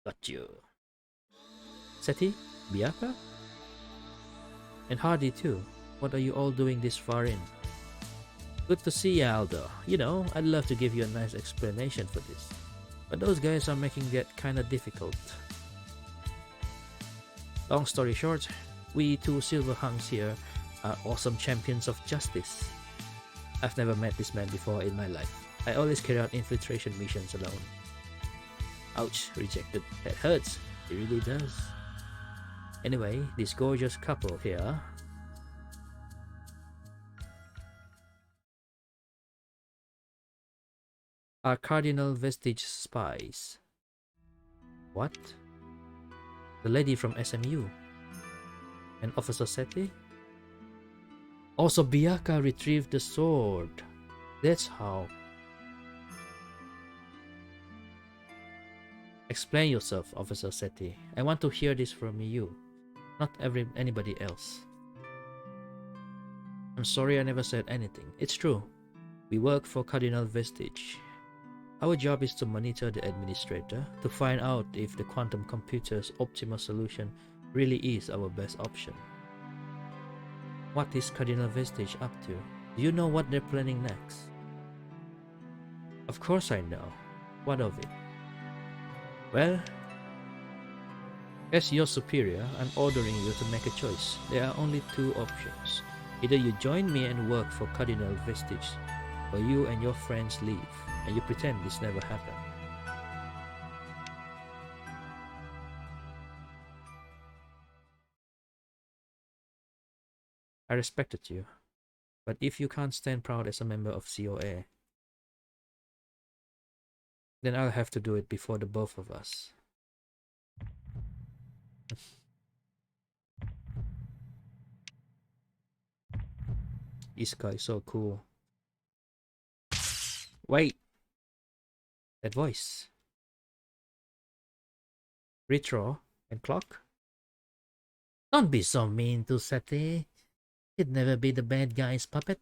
Got you. Seti? Biaka? And Hardy too. What are you all doing this far in? Good to see you, Aldo. You know, I'd love to give you a nice explanation for this, but those guys are making that kinda difficult. Long story short, we two silver hunks here are awesome champions of justice. I've never met this man before in my life. I always carry out infiltration missions alone. Ouch, rejected. That hurts. It really does. Anyway, this gorgeous couple here are Cardinal Vestige spies. What? The lady from SMU and Officer Seti? Also, Biaka retrieved the sword. That's how. Explain yourself, Officer Seti. I want to hear this from you, not anybody else. I'm sorry I never said anything. It's true. We work for Cardinal Vestige. Our job is to monitor the administrator to find out if the quantum computer's optimal solution really is our best option. What is Cardinal Vestige up to? Do you know what they're planning next? Of course I know. What of it? Well, as your superior, I'm ordering you to make a choice. There are only two options. Either you join me and work for Cardinal Vestige, or you and your friends leave, and you pretend this never happened. I respected you, but if you can't stand proud as a member of COA, then I'll have to do it before the both of us. This guy is so cool. Wait! That voice. Retro and clock? Don't be so mean to Seti. He'd never be the bad guy's puppet.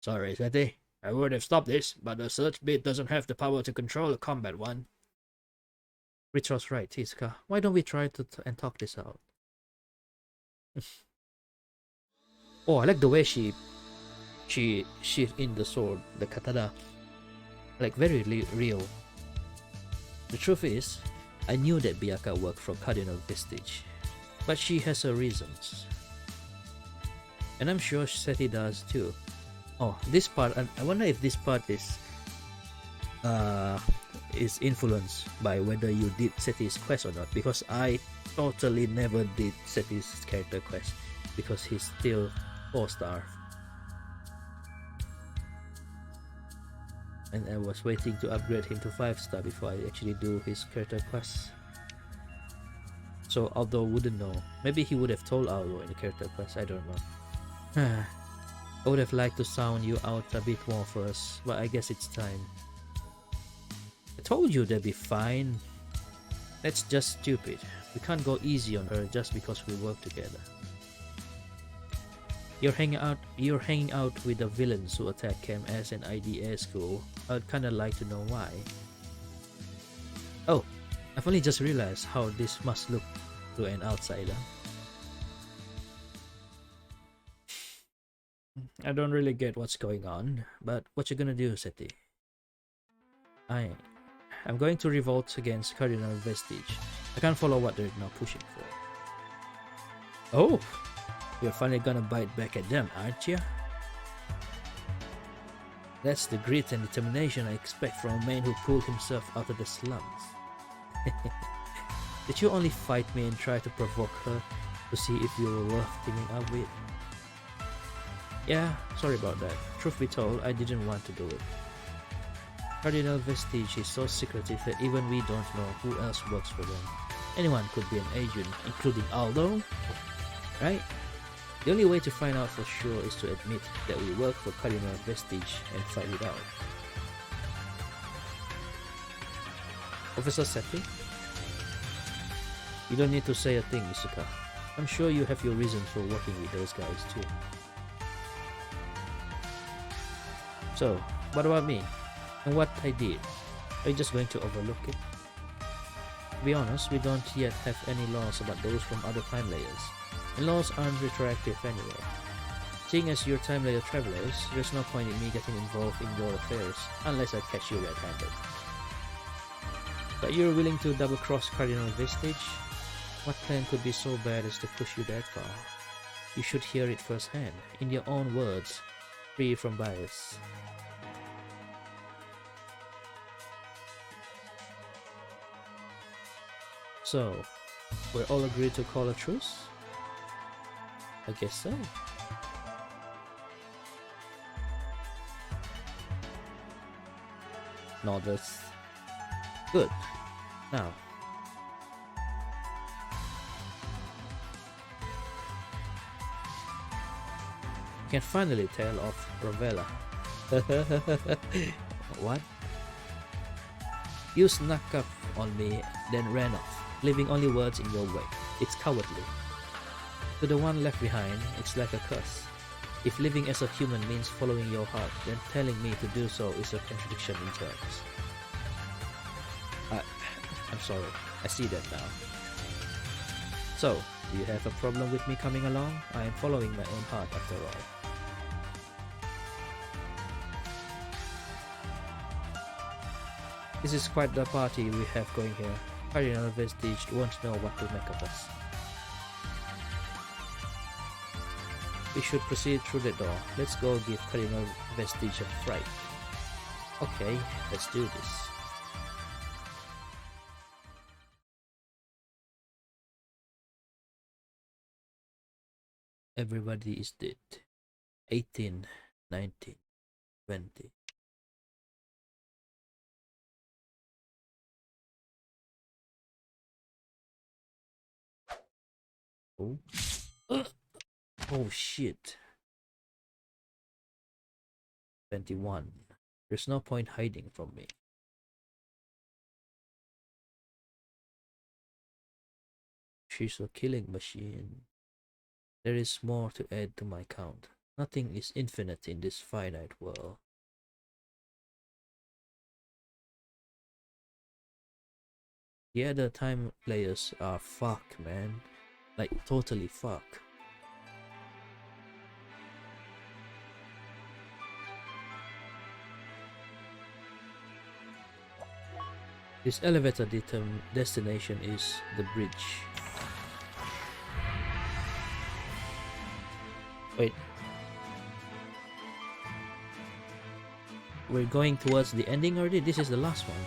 Sorry, Seti. I would have stopped this, but the search bit doesn't have the power to control a combat one. Retro's right, Hiska. Why don't we try to and talk this out? Oh, I like the way she in the sword, the katana. Like very real. The truth is, I knew that Byakuya worked for Cardinal Vestige, but she has her reasons. And I'm sure Seti does too. Oh, this part, I wonder if this part is influenced by whether you did Seti's quest or not, because I totally never did Seti's character quest because he's still 4-star. And I was waiting to upgrade him to 5-star before I actually do his character quest. So Aldo wouldn't know. Maybe he would have told Aldo in the character quest, I don't know. I would have liked to sound you out a bit more first, but I guess it's time. I told you they'd be fine. That's just stupid. We can't go easy on her just because we work together. You're hanging out with the villains who attack KMS and IDA school. I'd kinda like to know why. Oh, I've only just realized how this must look to an outsider. I don't really get what's going on, but what you gonna do, Seti? I'm going to revolt against Cardinal Vestige. I can't follow what they're now pushing for. Oh! You're finally gonna bite back at them, aren't you? That's the grit and determination I expect from a man who pulled himself out of the slums. Did you only fight me and try to provoke her to see if you were worth teaming up with? Yeah, sorry about that. Truth be told, I didn't want to do it. Cardinal Vestige is so secretive that even we don't know who else works for them. Anyone could be an agent, including Aldo, right? The only way to find out for sure is to admit that we work for Cardinal Vestige and fight it out. Officer Seti? You don't need to say a thing, Isuka. I'm sure you have your reasons for working with those guys too. So, what about me? And what I did? Are you just going to overlook it? To be honest, we don't yet have any laws about those from other time layers. And laws aren't retroactive anyway. Seeing as you're time layer travelers, there's no point in me getting involved in your affairs unless I catch you red-handed. But you're willing to double-cross Cardinal Vestige? What plan could be so bad as to push you that far? You should hear it firsthand, in your own words, free from bias. So, we're all agreed to call a truce? I guess so. Nodders. Good. Now. You can finally tell off Ravella. What? You snuck up on me, then ran off, leaving only words in your wake. It's cowardly. To the one left behind, it's like a curse. If living as a human means following your heart, then telling me to do so is a contradiction in terms. I'm sorry, I see that now. So, do you have a problem with me coming along? I am following my own heart after all. This is quite the party we have going here. Cardinal Vestige won't know what to make of us. We should proceed through the door. Let's go give Cardinal Vestige a fright. Okay, let's do this. Everybody is dead. 18, 19, 20. Oh. Oh shit. 21. There's no point hiding from me. She's a killing machine. There is more to add to my count. Nothing is infinite in this finite world. The other time players are fuck, man. Like totally fuck. This elevator destination is the bridge. Wait. We're going towards the ending already? This is the last one.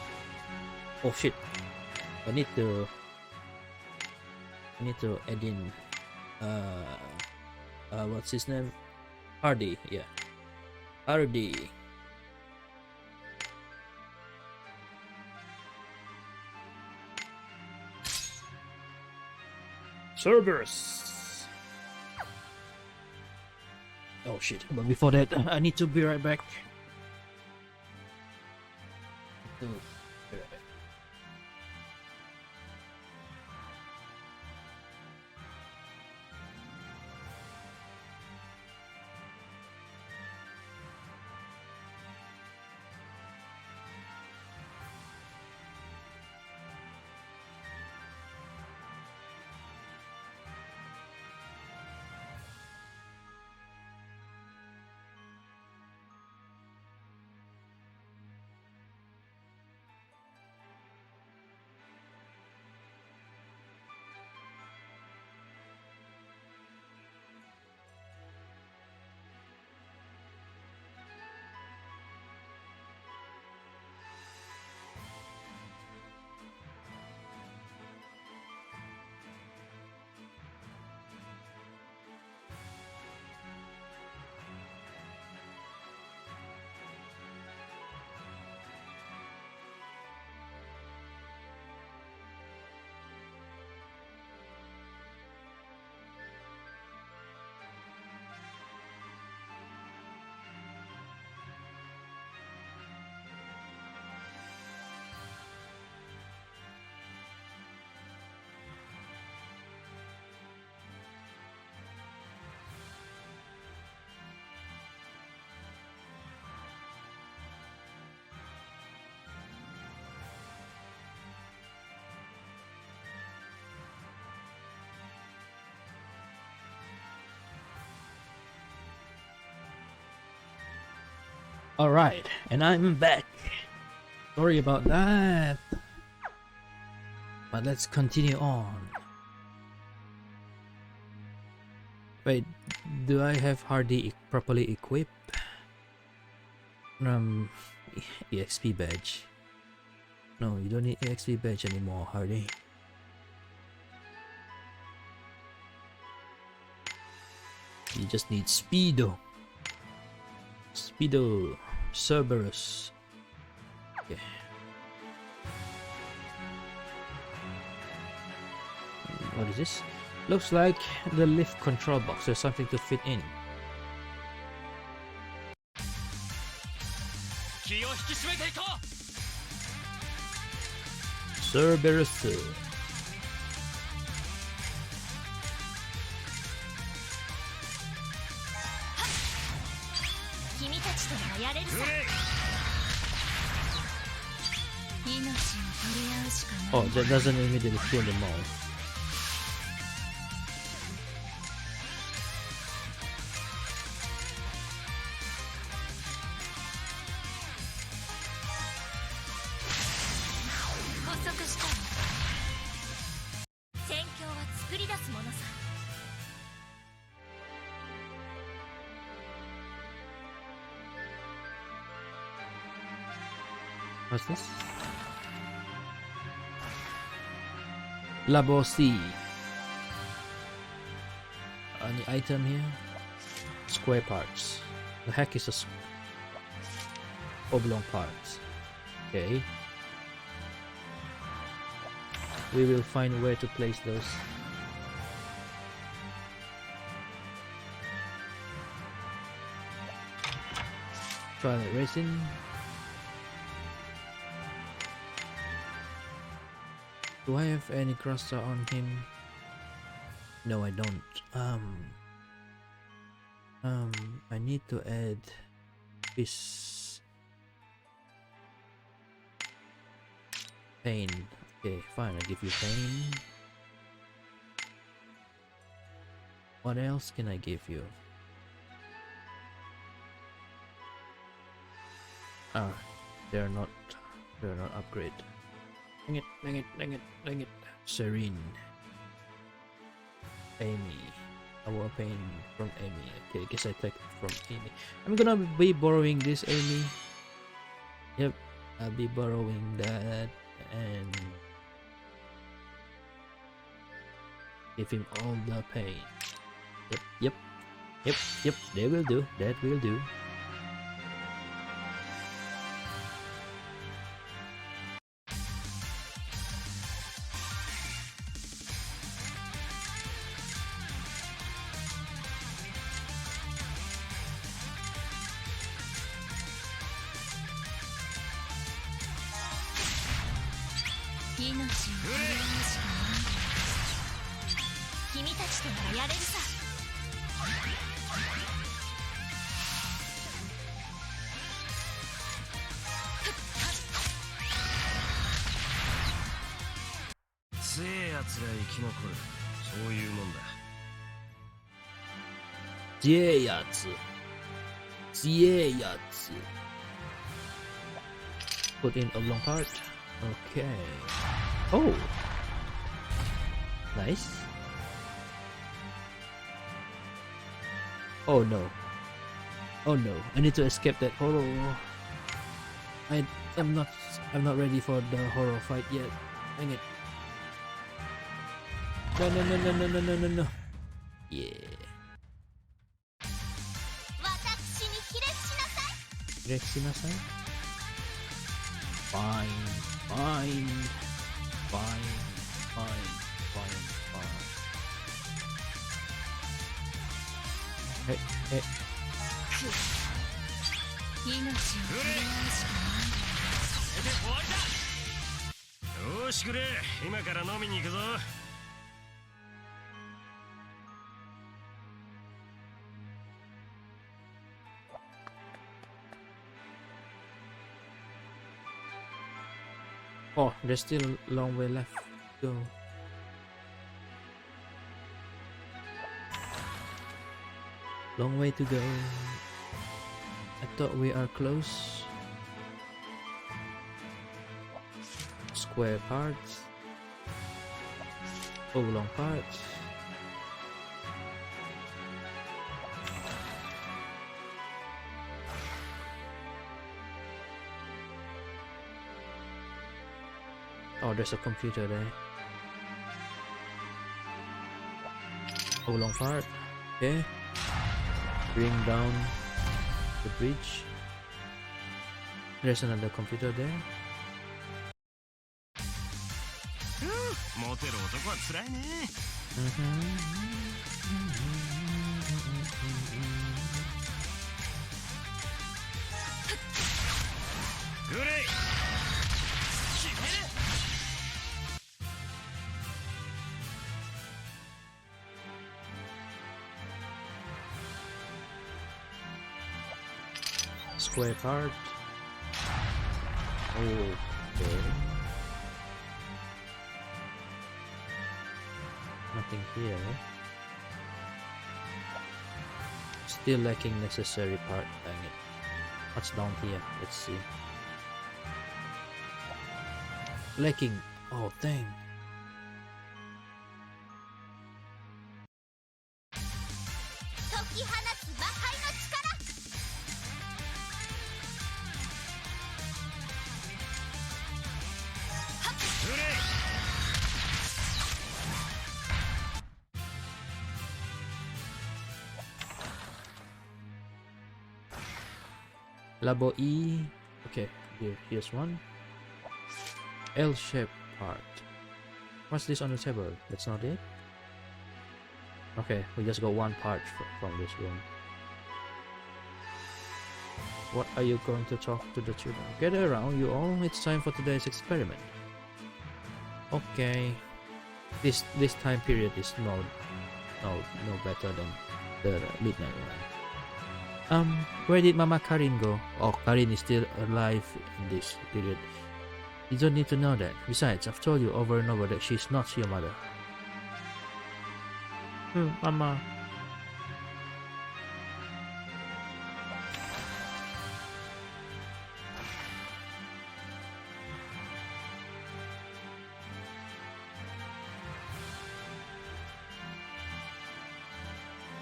Oh shit. I need to add in what's his name? Hardy, yeah. Hardy. Cerberus. Oh shit, but before that, I need to be right back. Be right back. Alright, and I'm back. Sorry about that. But let's continue on. Wait, do I have Hardy properly equipped? EXP badge. No, you don't need EXP badge anymore, Hardy. You just need Speedo. Speedo. Cerberus. Yeah. What is this? Looks like the lift control box. There's something to fit in. Cerberus. 君たちとはやれるさ。命を取り合うしかない。 Oh, that doesn't immediately kill them all. What's this? Labo C. Any item here? Square parts. The heck is a oblong parts? Okay. We will find where to place those. Twilight Racing. Do I have any crosser on him? No, I don't. I need to add this pain. Okay, fine, I'll give you pain. What else can I give you? Ah, they're not upgrade. Dang it, dang it, dang it, dang it. Serene. Amy. I will pain from Amy. Okay, guess I take it from Amy. I'm gonna be borrowing this Amy. Yep, I'll be borrowing that and give him all the pain. Yep, that will do. That will do. Put in a long part. Okay. Oh, nice. Oh no. Oh no. I need to escape that horror. I'm not ready for the horror fight yet. Dang it. No. Yeah. Rexinasai? Fine. Hey. よしくれ、今から飲みに行くぞ。Oh, there's still a long way left to go. Long way to go. I thought we are close. Square parts. Oblong parts. Oh, there's a computer there. Oblong part. Okay. Bring down the bridge. There's another computer there. モテる男は辛いね。グレイ。決める。square card. Okay. Nothing here. Still lacking necessary part. Dang it. What's down here? Let's see. Lacking. Oh, dang. Labo E. Okay, here's one. L-shaped part. What's this on the table? That's not it? Okay, we just got one part from this room. What are you going to talk to the children? Get around, you all. It's time for today's experiment. Okay. This time period is no better than the midnight one. Where did Mama Karin go? Oh, Karin is still alive in this period. You don't need to know that. Besides, I've told you over and over that she's not your mother. Mama.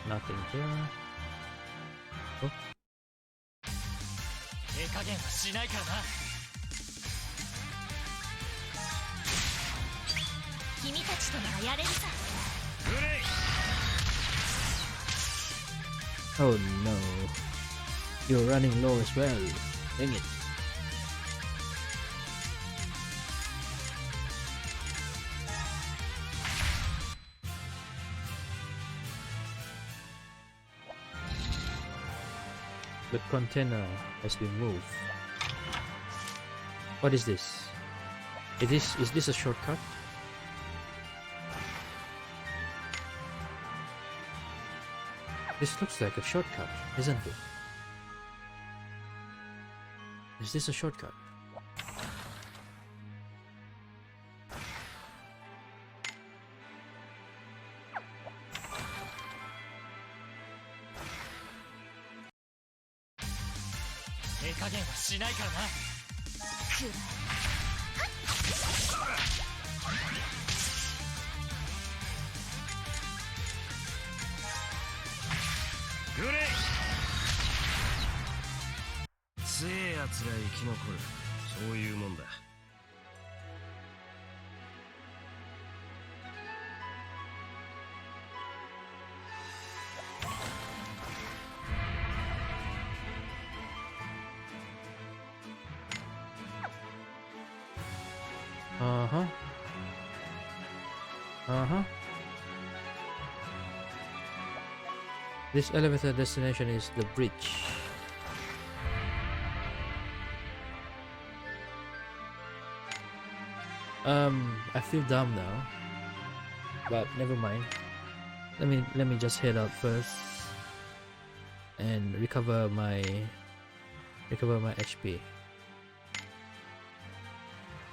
Nothing here. Oh. 手加減はしないからな。君たちとならやれるさ。グレイ Oh no. You're running low as well. Dang it. The container has been moved. What is this? Is this a shortcut? This looks like a shortcut, isn't it? Is this a shortcut? This elevator destination is the bridge. I feel dumb now, but never mind. Let me just head out first and recover my HP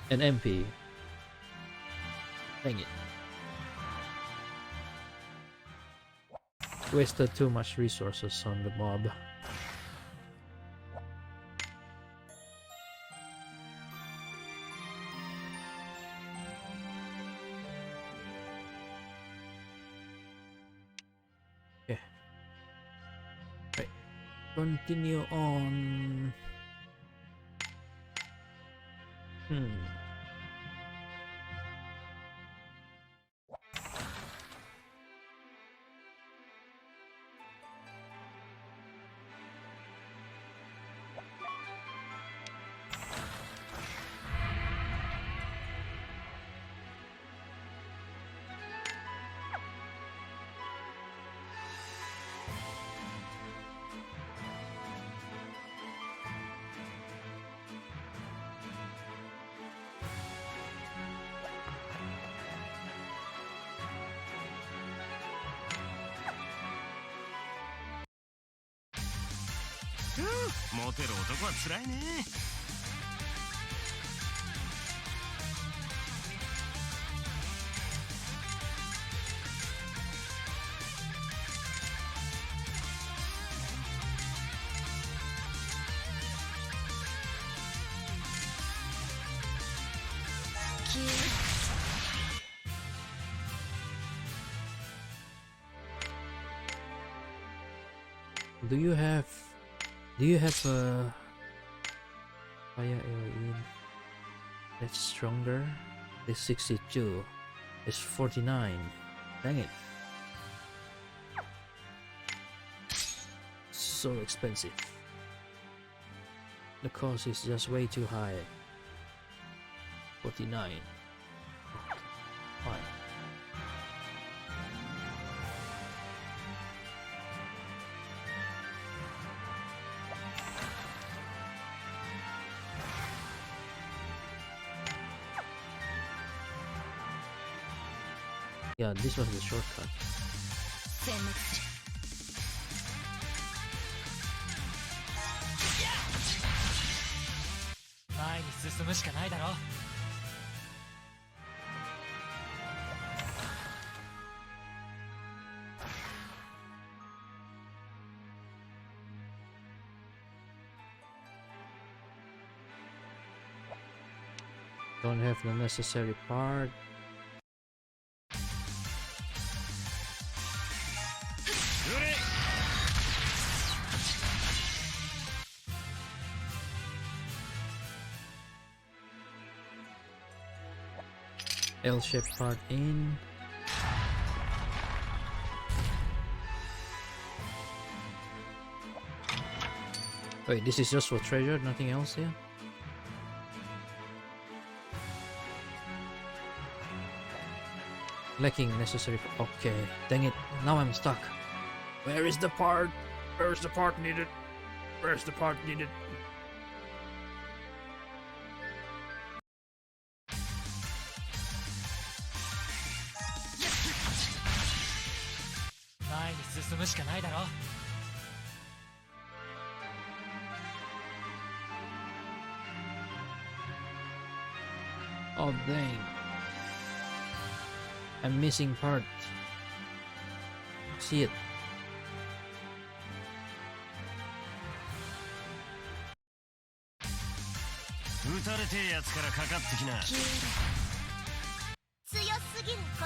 and MP. Dang it. Wasted too much resources on the mob. Okay. Right. Continue on. モテる男は辛いね。Do you have a fire in that's stronger? It's 62. It's 49. Dang it. So expensive. The cost is just way too high. 49. Fine. Yeah, this was the shortcut. 殲滅する。前に進むしかないだろ。Don't have the necessary part. L-shaped part in. Wait, this is just for treasure, nothing else here? Lacking necessary. Okay, dang it. Now I'm stuck. Where is the part? Where's the part needed? Where's the part needed? Oh dang. I'm missing part. See it.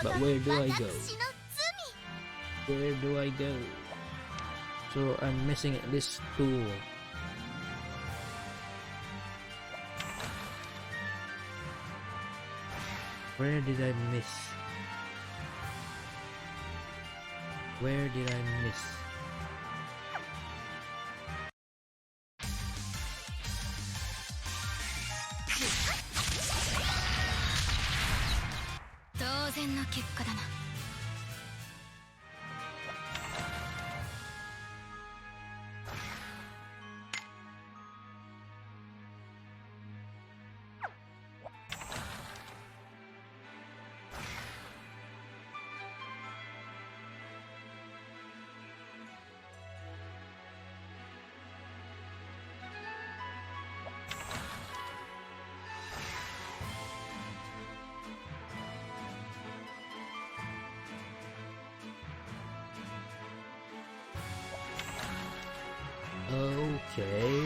But where do I go? Where do I go? So I'm missing this tool. Where did I miss? Where did I miss? Okay.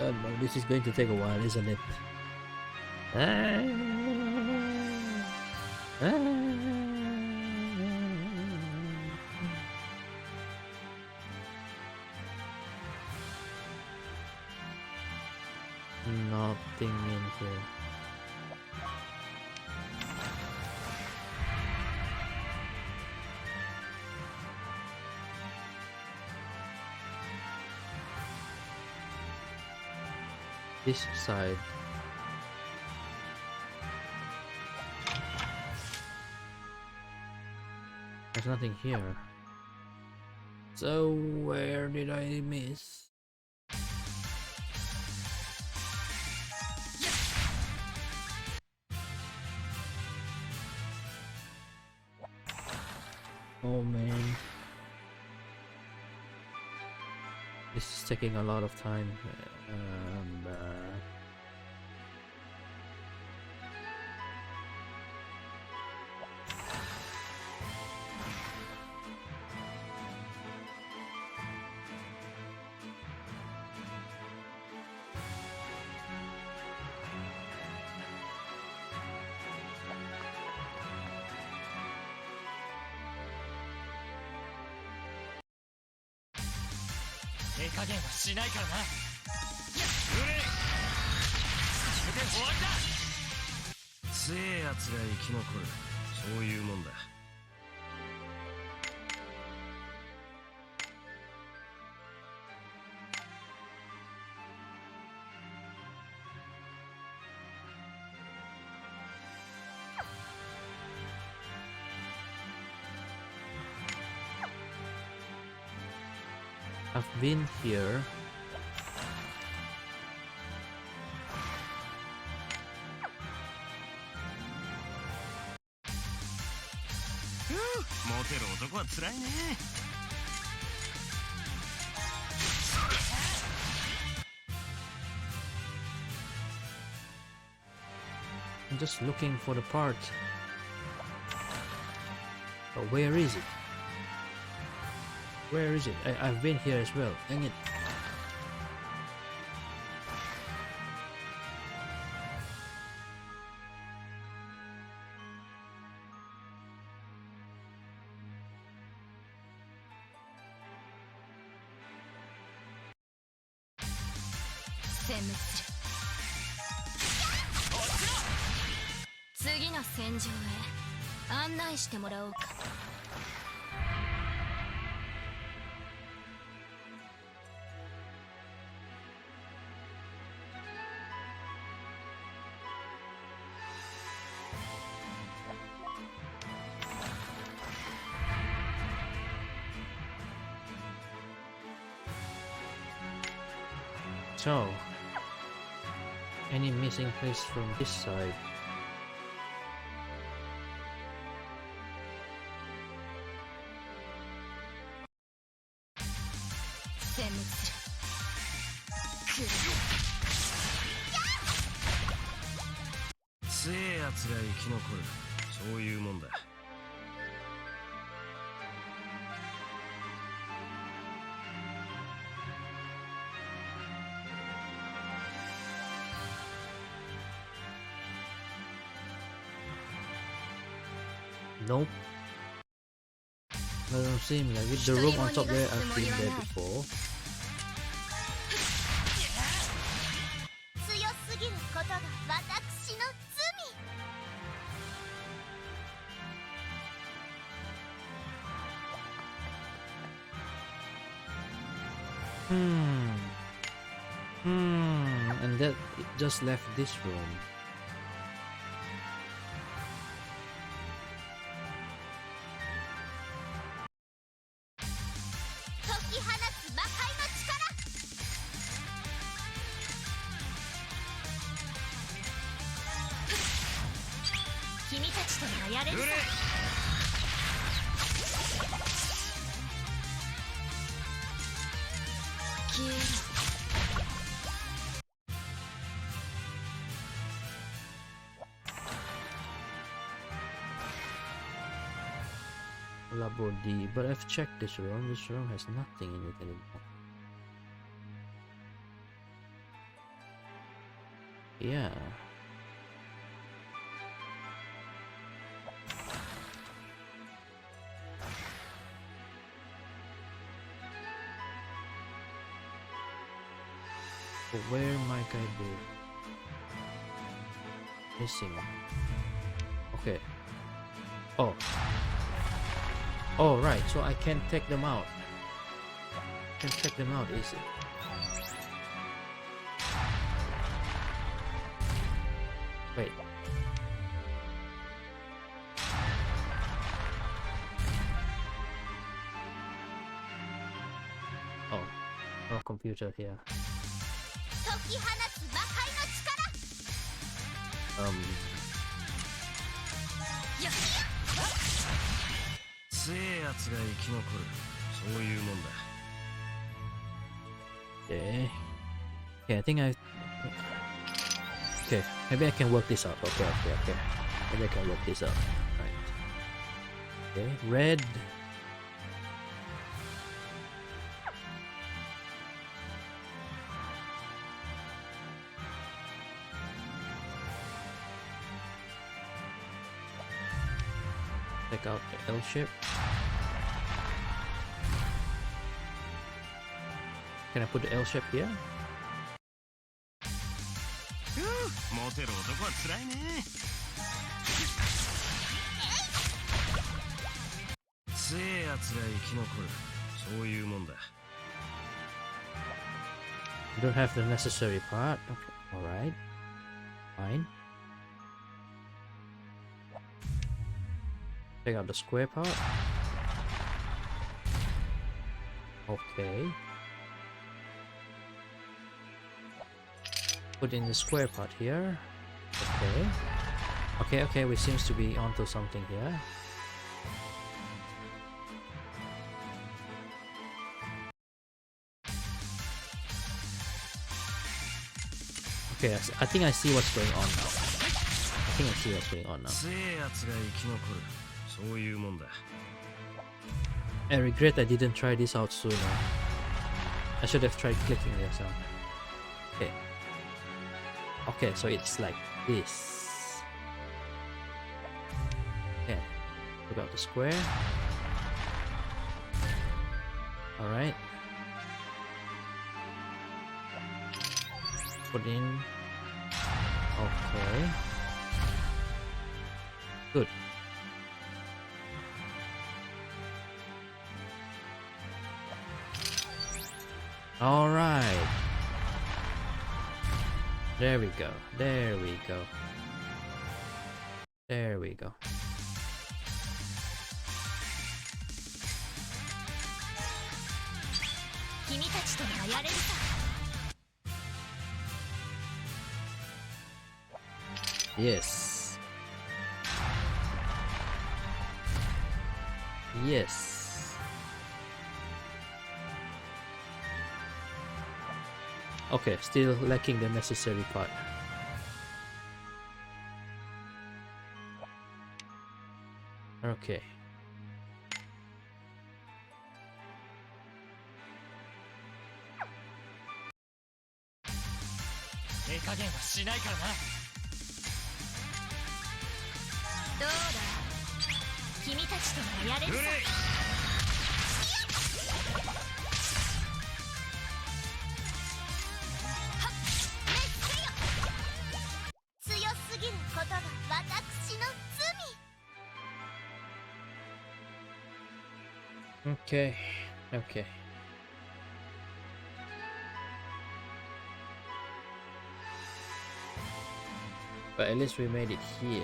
Oh no, this is going to take a while, isn't it? Nothing in here. This side. There's nothing here. So where did I miss? Oh man. This is taking a lot of time. I've been here. I'm just looking for the part. But where is it? Where is it? I've been here as well. Dang it. So, any missing place from this side? Nope. Doesn't seem like it. The room on top there, I've been there before. And that it just left this room. Labo D, but I've checked this room. This room has nothing in it anymore. Yeah. But where might I be missing? Okay. Oh. Oh, right. So I can take them out. I can take them out easy. Wait. Oh. No computer here. 強えやつが生き残る。そういうもんだ。Okay. Okay, I think I... Okay, maybe I can work this out. Okay. Maybe I can work this out. Right. Okay, red. Take out the L shape. Can I put the L shape here? モテる男は辛いね。強えやつが生き残る。そういうもんだ。You don't have the necessary part. Okay. Alright. Fine. Take out the square part. Okay. Put in the square part here. Okay, we seems to be onto something here. Okay, I think I see what's going on now. I think I see what's going on now. 強えやつが生き残る。そういうもんだ。I regret I didn't try this out sooner. I should have tried clicking this out. Okay. Okay, so it's like this. Okay. Put out the square. Alright. Put in. Okay. Good. Alright. There we go. There we go. There we go. Yes. Yes. Okay, still lacking the necessary part. Okay. Okay. Okay. But at least we made it here.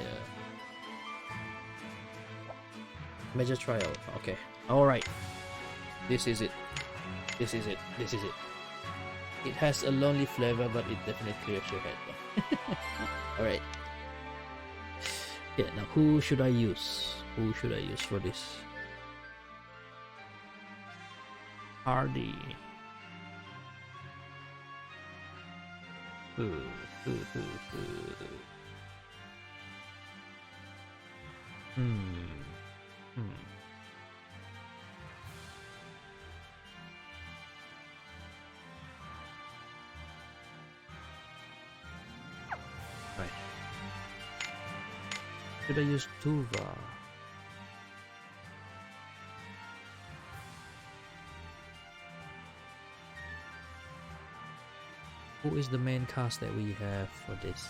Major trial. Okay. Alright. This is it. This is it. This is it. It has a lonely flavor, but it definitely clears your head. Alright. Yeah, now who should I use? Who should I use for this? Hardy. Ooh. Right. Should I use Tuva? Who is the main cast that we have for this?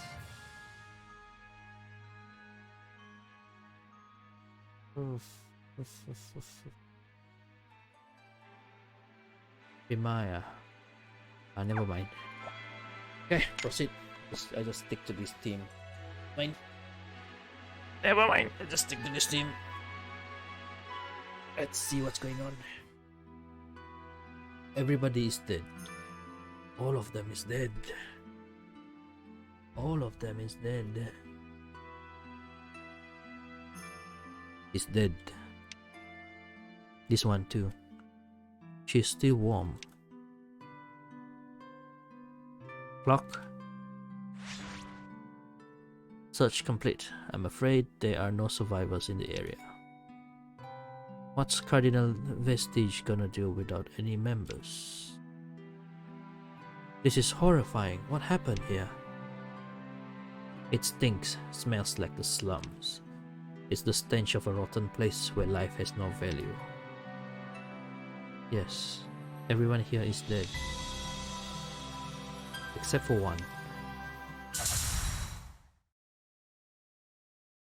Bimaya. Never mind. Okay, proceed. I just stick to this team. Mine. Never mind. I just stick to this team. Let's see what's going on. Everybody is dead. All of them is dead. All of them is dead. He's dead. This one too. She's still warm. Clock. Search complete. I'm afraid there are no survivors in the area. What's Cardinal Vestige gonna do without any members? This is horrifying. What happened here? It stinks, smells like the slums. It's the stench of a rotten place where life has no value. Yes, everyone here is dead. Except for one.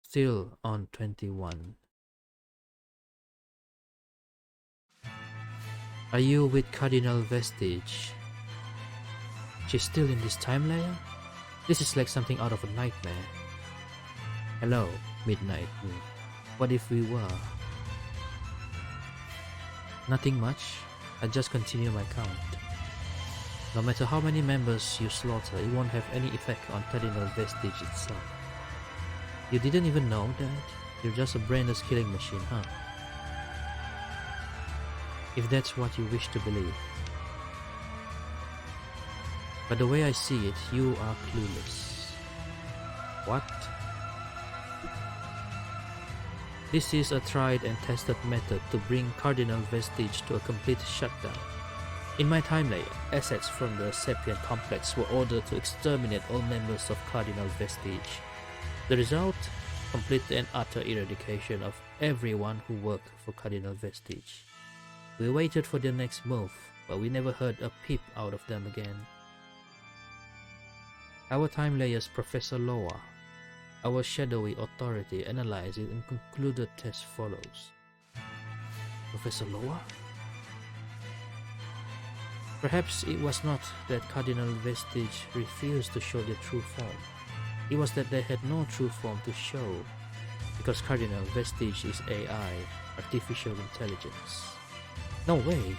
Still on 21. Are you with Cardinal Vestige? She's still in this time layer? This is like something out of a nightmare. Hello, Midnight Moon. What if we were? Nothing much. I just continue my count. No matter how many members you slaughter, it won't have any effect on Cardinal Vestige itself. You didn't even know that? You're just a brainless killing machine, huh? If that's what you wish to believe. But the way I see it, you are clueless. What? This is a tried and tested method to bring Cardinal Vestige to a complete shutdown. In my time layer, assets from the Sapient Complex were ordered to exterminate all members of Cardinal Vestige. The result? Complete and utter eradication of everyone who worked for Cardinal Vestige. We waited for their next move, but we never heard a peep out of them again. Our time layer's Professor Loa, our shadowy authority, analyzed it and concluded test follows. Professor Loa? Perhaps it was not that Cardinal Vestige refused to show their true form. It was that they had no true form to show, because Cardinal Vestige is AI, artificial intelligence. No way!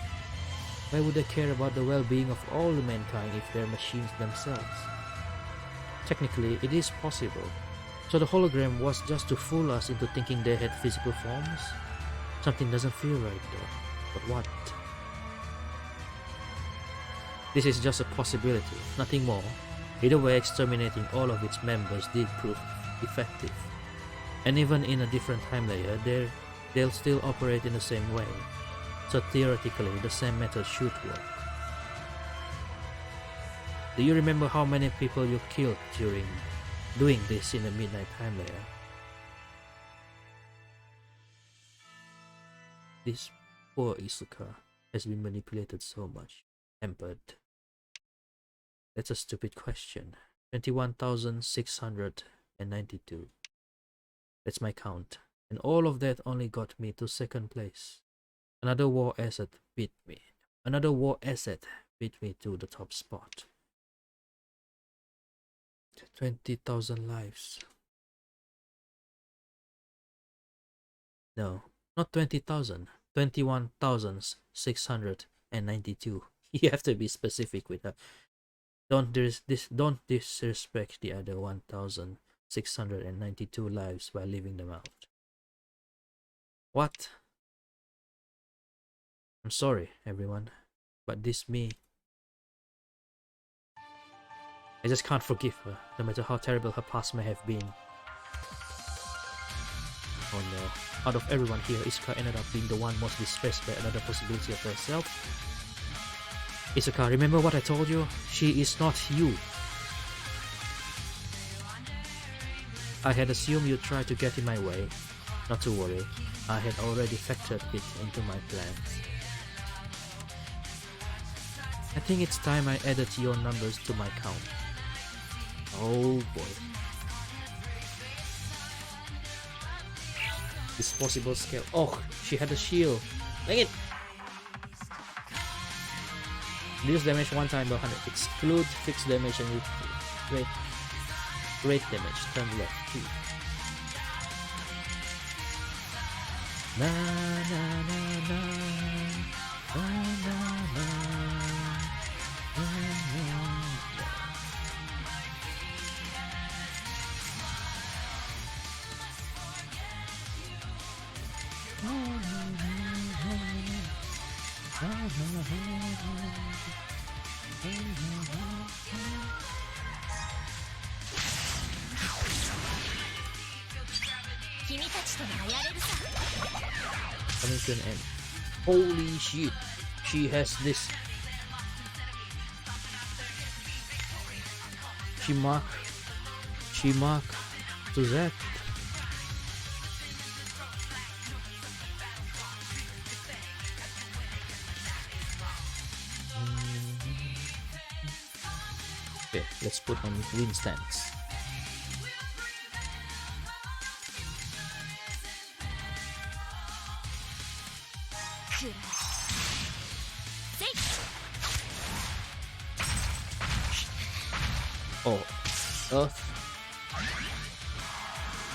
Why would they care about the well-being of all mankind if they're machines themselves? Technically, it is possible. So the hologram was just to fool us into thinking they had physical forms? Something doesn't feel right though. But what? This is just a possibility, nothing more. Either way, exterminating all of its members did prove effective. And even in a different time layer, they'll still operate in the same way. So theoretically, the same method should work. Do you remember how many people you killed during doing this in the Midnight Time layer? This poor Isuka has been manipulated so much, hampered. That's a stupid question. 21,692. That's my count. And all of that only got me to second place. Another war asset beat me. Another war asset beat me to the top spot. 20,000 lives. No, not 20,000. 21,692. You have to be specific with that. Don't disrespect the other 1,692 lives by leaving them out. What? I'm sorry, everyone, but this me. I just can't forgive her, no matter how terrible her past may have been. Oh no. Out of everyone here, Isuka ended up being the one most distressed by another possibility of herself. Isuka, remember what I told you? She is not you. I had assumed you'd try to get in my way. Not to worry, I had already factored it into my plans. I think it's time I added your numbers to my count. Oh boy. Disposable scale. Oh, she had a shield. Dang it! Deals damage one time by 100. Exclude fixed damage and rate damage. Turn left. 2. Na na na na. Na na na. Na na na. Coming to an end. Holy shit! She has this. She mark to that. Okay, let's put on wind stance. Oh, Earth.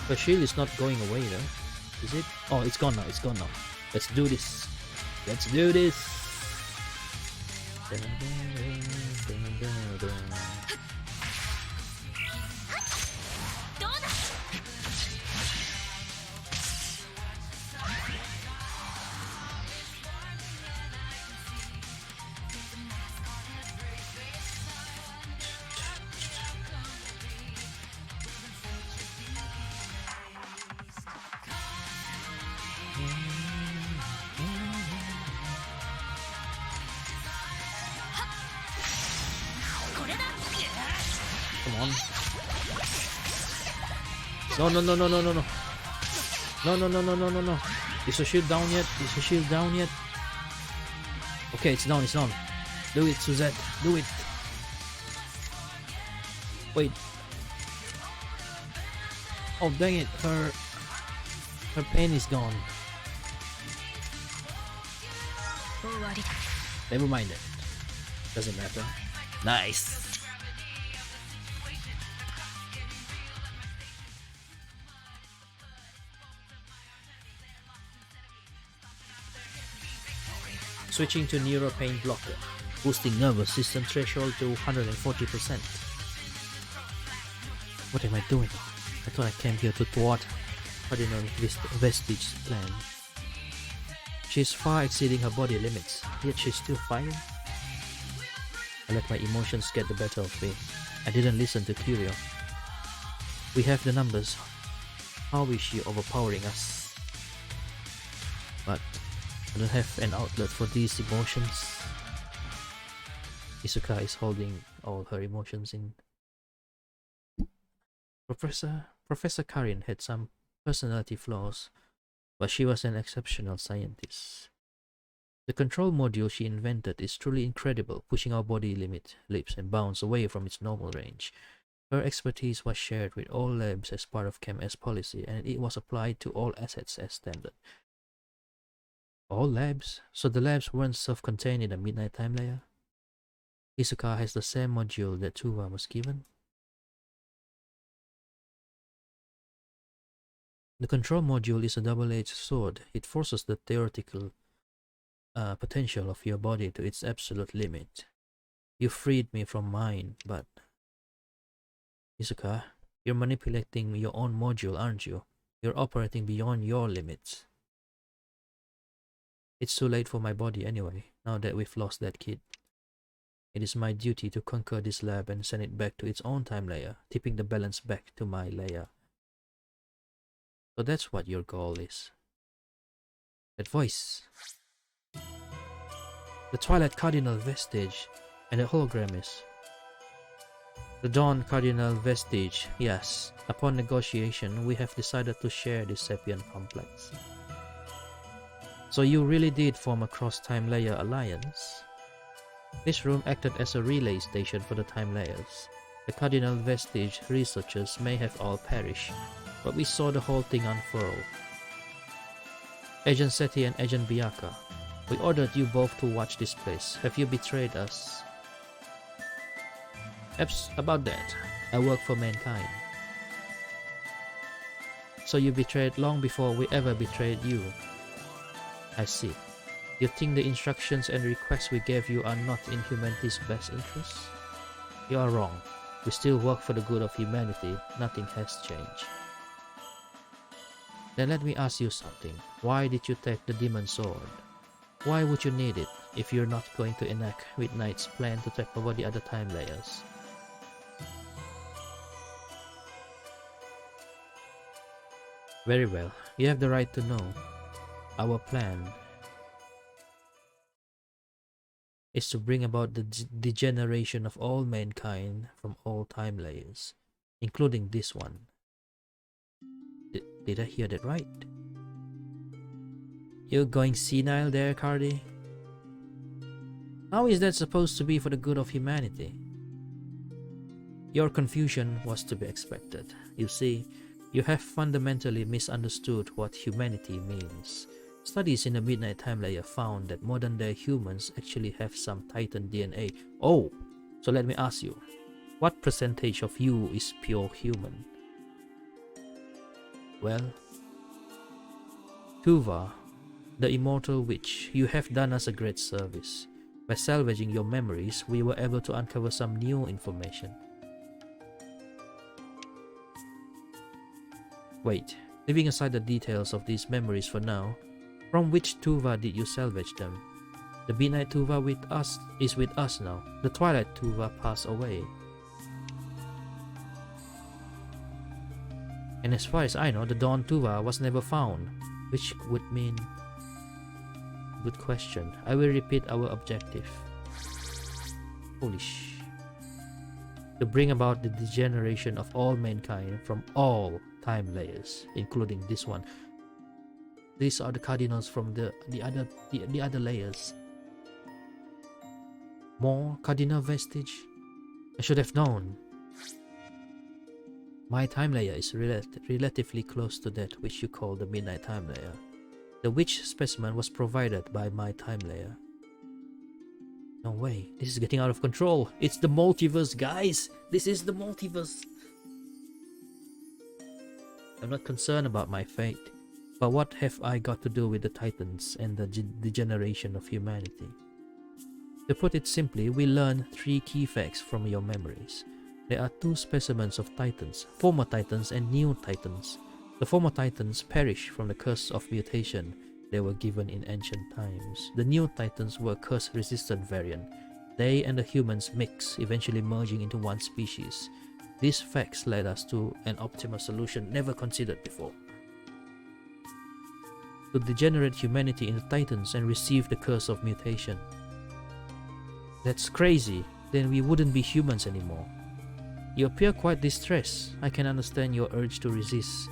The shield is not going away though, is it? Oh, it's gone now, it's gone now. Let's do this. Let's do this. Come on. No. No. Is the shield down yet? Is the shield down yet? Okay, it's down, it's down. Do it, Suzette. Do it. Wait. Oh, dang it. Her pain is gone. Never mind it. Doesn't matter. Nice. Switching to Neuro Pain Blocker, boosting nervous system threshold to 140%. What am I doing? I thought I came here to thwart Cardinal Vestige's plan. She's far exceeding her body limits, yet she's still fighting. I let my emotions get the better of me. I didn't listen to Curio. We have the numbers. How is she overpowering us? But I don't have an outlet for these emotions. Isuka is holding all her emotions in. Professor Karin had some personality flaws, but she was an exceptional scientist. The control module she invented is truly incredible, pushing our body leaps and bounds away from its normal range. Her expertise was shared with all labs as part of Chem S policy, and it was applied to all assets as standard. All labs? So the labs weren't self-contained in the Midnight Time layer? Isuka has the same module that Tuva was given? The control module is a double-edged sword. It forces the theoretical potential of your body to its absolute limit. You freed me from mine, but... Isuka, you're manipulating your own module, aren't you? You're operating beyond your limits. It's too late for my body anyway, now that we've lost that kid. It is my duty to conquer this lab and send it back to its own time layer, tipping the balance back to my layer. So that's what your goal is. That voice. The Twilight Cardinal Vestige and the hologram is. The Dawn Cardinal Vestige, yes. Upon negotiation, we have decided to share this sapient complex. So you really did form a cross-time layer alliance? This room acted as a relay station for the time layers. The Cardinal Vestige researchers may have all perished, but we saw the whole thing unfurl. Agent Seti and Agent Biaka, we ordered you both to watch this place. Have you betrayed us? About that, I work for mankind. So you betrayed long before we ever betrayed you. I see. You think the instructions and requests we gave you are not in humanity's best interests? You are wrong. We still work for the good of humanity. Nothing has changed. Then let me ask you something. Why did you take the demon sword? Why would you need it if you're not going to enact Midnight's plan to take over the other time layers? Very well, you have the right to know. Our plan is to bring about the degeneration of all mankind from all time layers, including this one. Did I hear that right? You're going senile there, Cardi? How is that supposed to be for the good of humanity? Your confusion was to be expected. You see, you have fundamentally misunderstood what humanity means. Studies in the Midnight Time Layer found that modern-day humans actually have some Titan DNA. Oh, so let me ask you, what percentage of you is pure human? Well, Tuva, the immortal witch, you have done us a great service. By salvaging your memories, we were able to uncover some new information. Wait, leaving aside the details of these memories for now, from which Tuva did you salvage them? The Midnight Tuva is with us now. The Twilight Tuva passed away. And as far as I know, the Dawn Tuva was never found, which would mean... Good question. I will repeat our objective. Foolish. To bring about the degeneration of all mankind from all time layers, including this one. These are the Cardinals from the other layers. More Cardinal vestige? I should have known. My time layer is relatively close to that which you call the Midnight Time Layer. The witch specimen was provided by my time layer. No way, this is getting out of control. It's the multiverse, guys! This is the multiverse! I'm not concerned about my fate, but what have I got to do with the Titans and the degeneration of humanity? To put it simply, we learn 3 key facts from your memories. There are 2 specimens of Titans, former Titans and new Titans. The former Titans perished from the curse of mutation they were given in ancient times. The new Titans were a curse-resistant variant. They and the humans mix, eventually merging into one species. These facts led us to an optimal solution never considered before. To degenerate humanity into Titans and receive the curse of mutation. That's crazy. Then we wouldn't be humans anymore. You appear quite distressed. I can understand your urge to resist.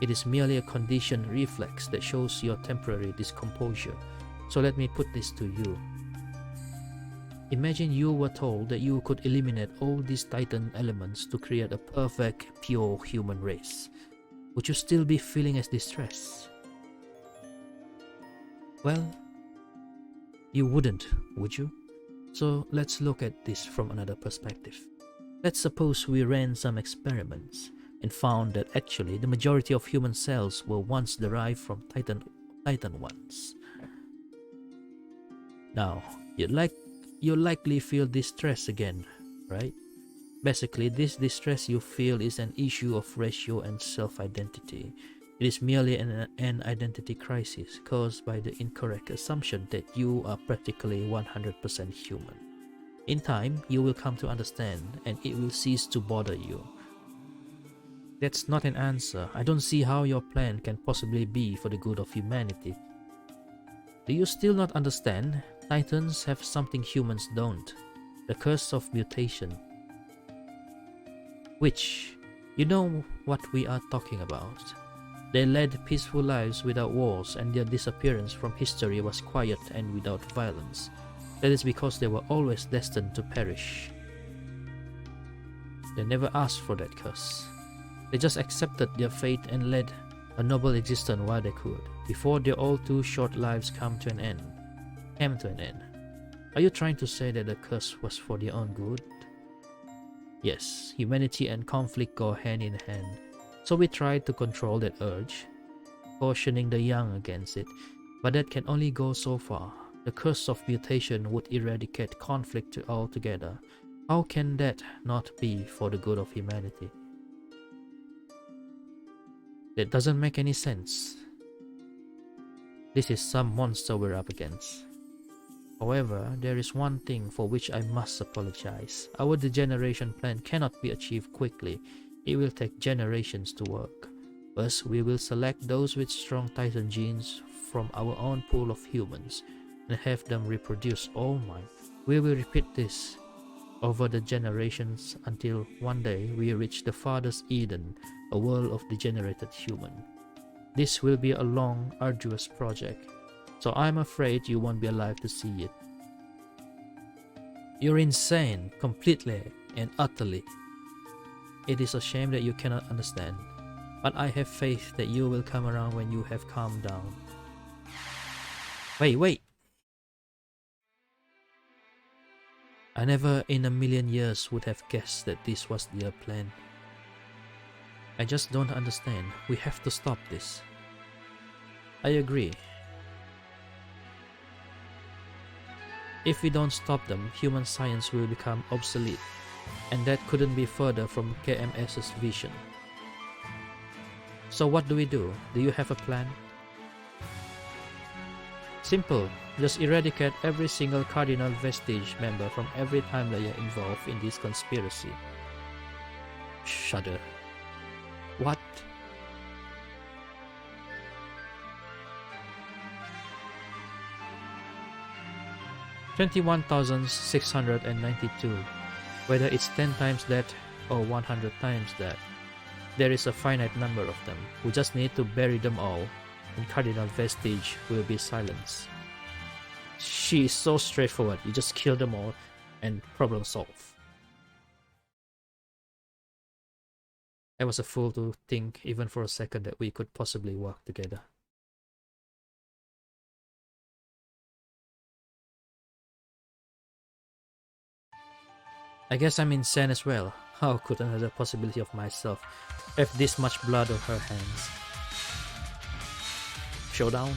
It is merely a conditioned reflex that shows your temporary discomposure. So let me put this to you. Imagine you were told that you could eliminate all these Titan elements to create a perfect, pure human race. Would you still be feeling as distressed? Well, you wouldn't, would you? So let's look at this from another perspective. Let's suppose we ran some experiments and found that actually the majority of human cells were once derived from Titan ones. Now, you'll likely feel distress again, right? Basically, this distress you feel is an issue of ratio and self-identity. It is merely an identity crisis caused by the incorrect assumption that you are practically 100% human. In time, you will come to understand and it will cease to bother you. That's not an answer. I don't see how your plan can possibly be for the good of humanity. Do you still not understand? Titans have something humans don't. The curse of mutation. Which, you know what we are talking about. They led peaceful lives without wars, and their disappearance from history was quiet and without violence. That is because they were always destined to perish. They never asked for that curse. They just accepted their fate and led a noble existence while they could, before their all too short lives came to an end. Are you trying to say that the curse was for their own good? Yes, humanity and conflict go hand in hand. So we tried to control that urge, cautioning the young against it, but that can only go so far. The curse of mutation would eradicate conflict altogether. How can that not be for the good of humanity? That doesn't make any sense. This is some monster we're up against. However, there is one thing for which I must apologize. Our degeneration plan cannot be achieved quickly. It will take generations to work. First, we will select those with strong Titan genes from our own pool of humans and have them reproduce all mine. We will repeat this over the generations until one day we reach the farthest Eden, a world of degenerated human. This will be a long, arduous project, so I'm afraid you won't be alive to see it. You're insane, completely and utterly. It is a shame that you cannot understand, but I have faith that you will come around when you have calmed down. Wait. I never in a million years would have guessed that this was their plan. I just don't understand. We have to stop this. I agree. If we don't stop them, human science will become obsolete, and that couldn't be further from KMS's vision. So what do we do? Do you have a plan? Simple. Just eradicate every single Cardinal vestige member from every time layer involved in this conspiracy. Shudder. What? $21,692. Whether it's 10 times that or 100 times that, there is a finite number of them. We just need to bury them all, and Cardinal vestige will be silenced. She is so straightforward. You just kill them all and problem solved. I was a fool to think even for a second that we could possibly work together. I guess I'm insane as well. How could another possibility of myself have this much blood on her hands? Showdown.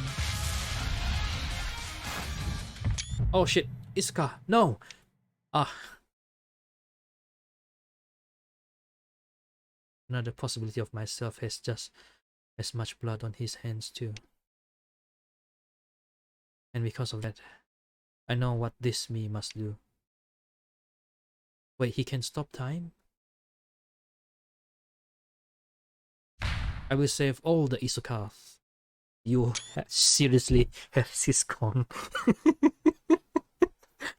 Oh shit, Iska, no! Another possibility of myself has just as much blood on his hands too. And because of that, I know what this me must do. Wait, he can stop time? I will save all the Isukas. You seriously have Siscon.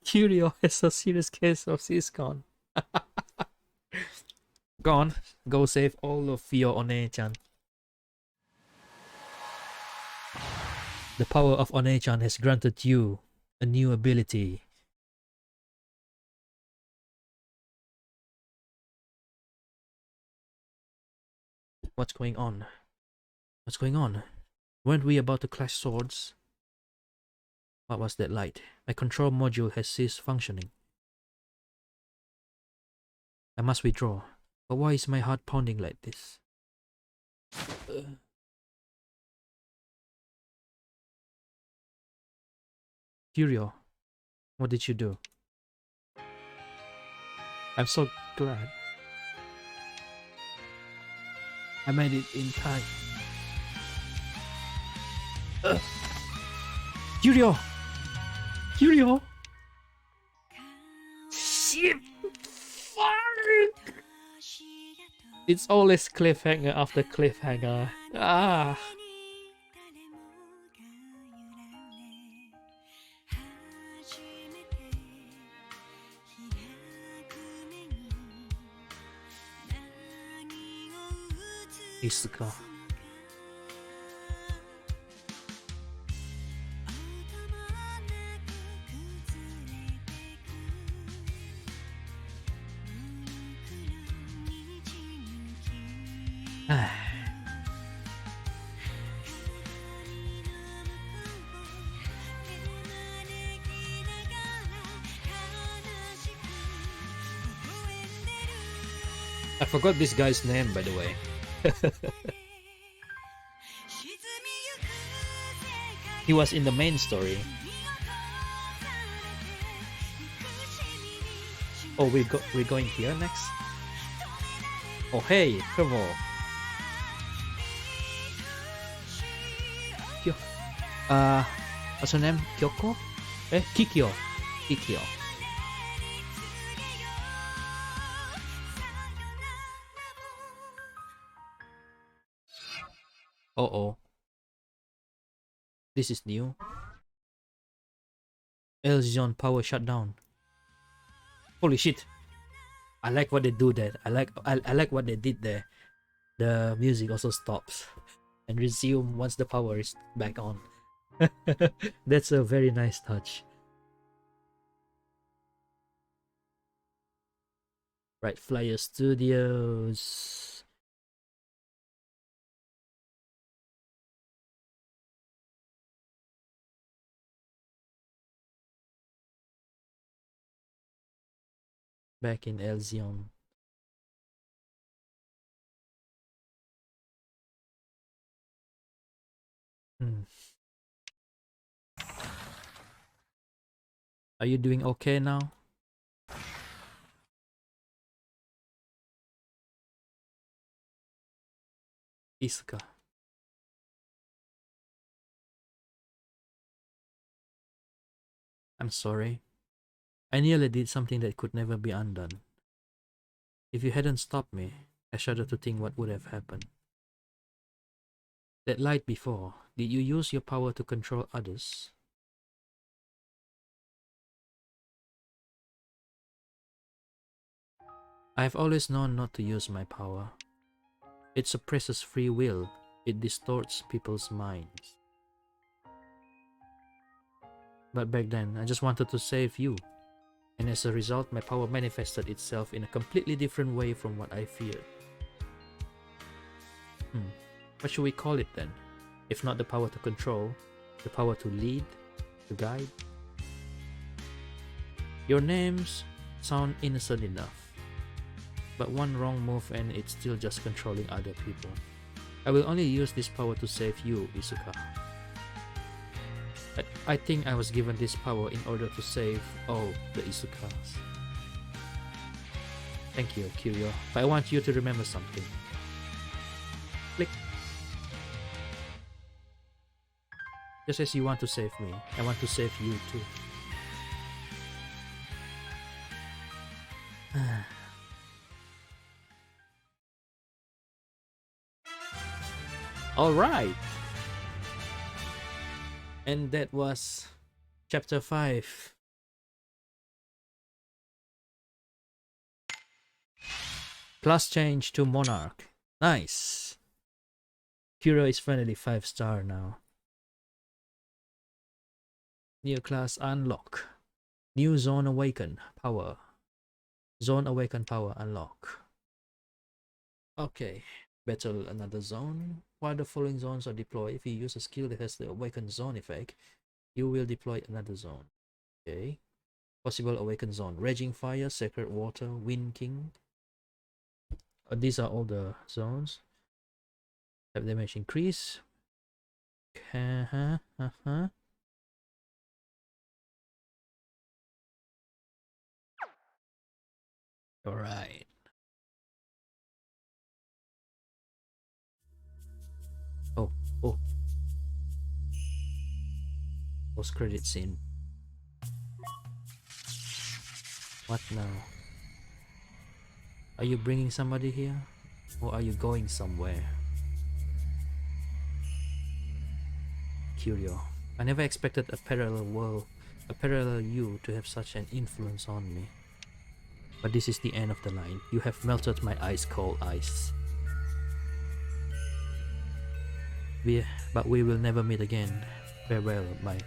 Curio has a serious case of Siscon. Go on, go save all of your One-chan. The power of One-chan has granted you a new ability. What's going on? What's going on? Weren't we about to clash swords? What was that light? My control module has ceased functioning. I must withdraw. But why is my heart pounding like this? Curio, what did you do? I'm so glad. I made it in time. Curio! Curio! Shit! Fuck! It's always cliffhanger after cliffhanger. Ah! Isuka. I forgot this guy's name, by the way. He was in the main story. Oh, we're going here next. Oh hey, come on. What's her name? Kyoko? Kikyo. Kikyo. Uh-oh. This is new. Elzion power shutdown. Holy shit. I like what they do there. I like what they did there. The music also stops and resume once the power is back on. That's a very nice touch. Right, Flyer Studios. Back in Elzion. Are you doing okay now? Isuka. I'm sorry. I nearly did something that could never be undone. If you hadn't stopped me, I shudder to think what would have happened. That light before, did you use your power to control others? I have always known not to use my power. It suppresses free will. It distorts people's minds. But back then, I just wanted to save you. And as a result, my power manifested itself in a completely different way from what I feared. What should we call it then? If not the power to control, the power to lead, to guide? Your names sound innocent enough. But one wrong move and it's still just controlling other people. I will only use this power to save you, Isuka. I think I was given this power in order to save all the Isukas. Thank you, Kiryu. But I want you to remember something. Click. Just as you want to save me, I want to save you too. Alright! And that was chapter 5. Class change to Monarch. Nice! Hero is finally 5-star now. New class unlock. New zone awaken power. Zone awaken power unlock. Okay. Battle another zone. While the following zones are deployed, if you use a skill that has the awaken zone effect, you will deploy another zone. Okay. Possible awaken zone. Raging Fire, Sacred Water, Wind King. These are all the zones. Have damage increase. Alright. Oh. Post credit scene. What now? Are you bringing somebody here? Or are you going somewhere? Curio. I never expected a parallel world, a parallel you to have such an influence on me. But this is the end of the line. You have melted my ice cold ice. But we will never meet again. Farewell, my...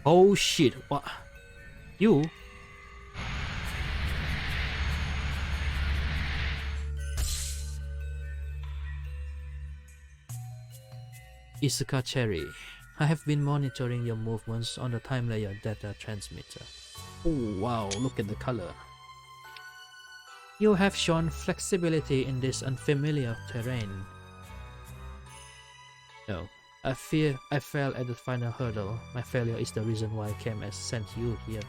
Oh shit, what? You? Isuka Cherry. I have been monitoring your movements on the time layer data transmitter. Oh wow, look at the color. You have shown flexibility in this unfamiliar terrain. No, I fear I fell at the final hurdle. My failure is the reason why I came and sent you here.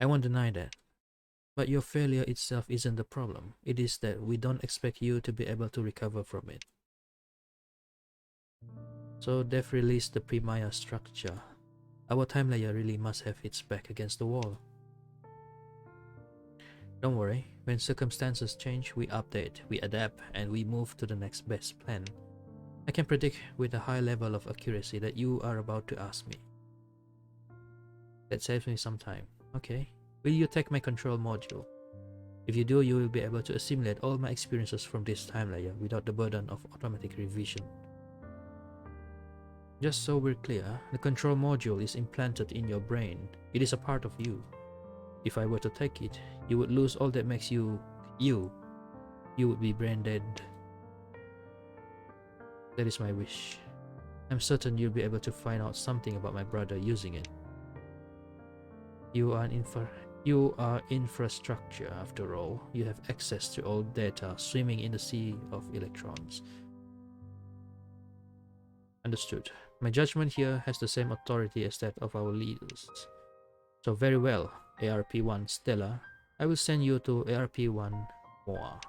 I won't deny that. But your failure itself isn't the problem. It is that we don't expect you to be able to recover from it. So they've released the pre-Maya structure. Our time layer really must have its back against the wall. Don't worry, when circumstances change, we update, we adapt, and we move to the next best plan. I can predict with a high level of accuracy that you are about to ask me. That saves me some time. Okay. Will you take my control module? If you do, you will be able to assimilate all my experiences from this time layer without the burden of automatic revision. Just so we're clear, the control module is implanted in your brain. It is a part of you. If I were to take it, you would lose all that makes you, you. You would be brain dead. That is my wish. I'm certain you'll be able to find out something about my brother using it. You are infrastructure after all. You have access to all data swimming in the sea of electrons. Understood. My judgment here has the same authority as that of our leaders. So very well, ARP-1 Stella, I will send you to ARP-1 Moa.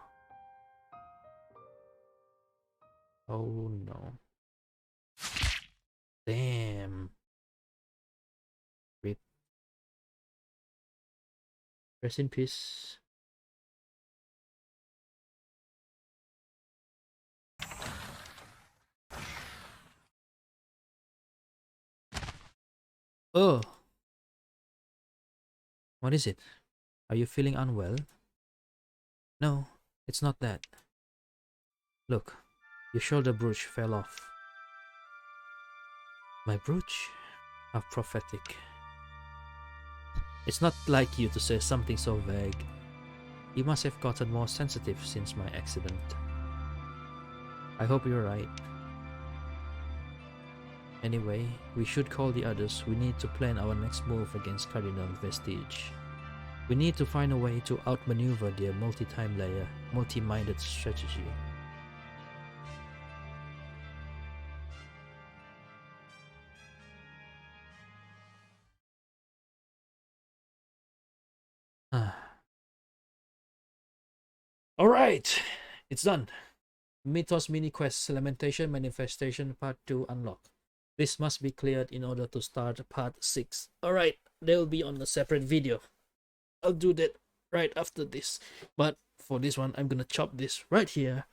Oh no. Damn. Rip. Rest in peace. Oh. What is it? Are you feeling unwell? No, it's not that. Look, your shoulder brooch fell off. My brooch? How prophetic. It's not like you to say something so vague. You must have gotten more sensitive since my accident. I hope you're right. Anyway, we should call the others. We need to plan our next move against Cardinal Vestige. We need to find a way to outmaneuver their multi-time layer, multi-minded strategy. Alright! It's done. Mythos Mini Quest Lamentation Manifestation Part 2 unlocked. This must be cleared in order to start Part 6. Alright, they'll be on a separate video. I'll do that right after this. But for this one, I'm gonna chop this right here.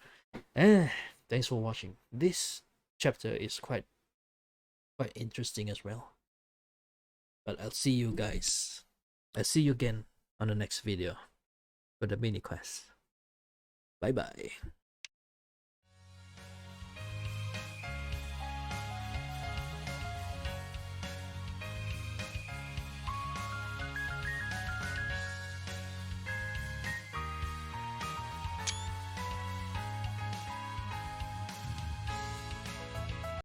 And thanks for watching. This chapter is quite interesting as well. But I'll see you guys. I'll see you again on the next video for the mini quest. Bye bye.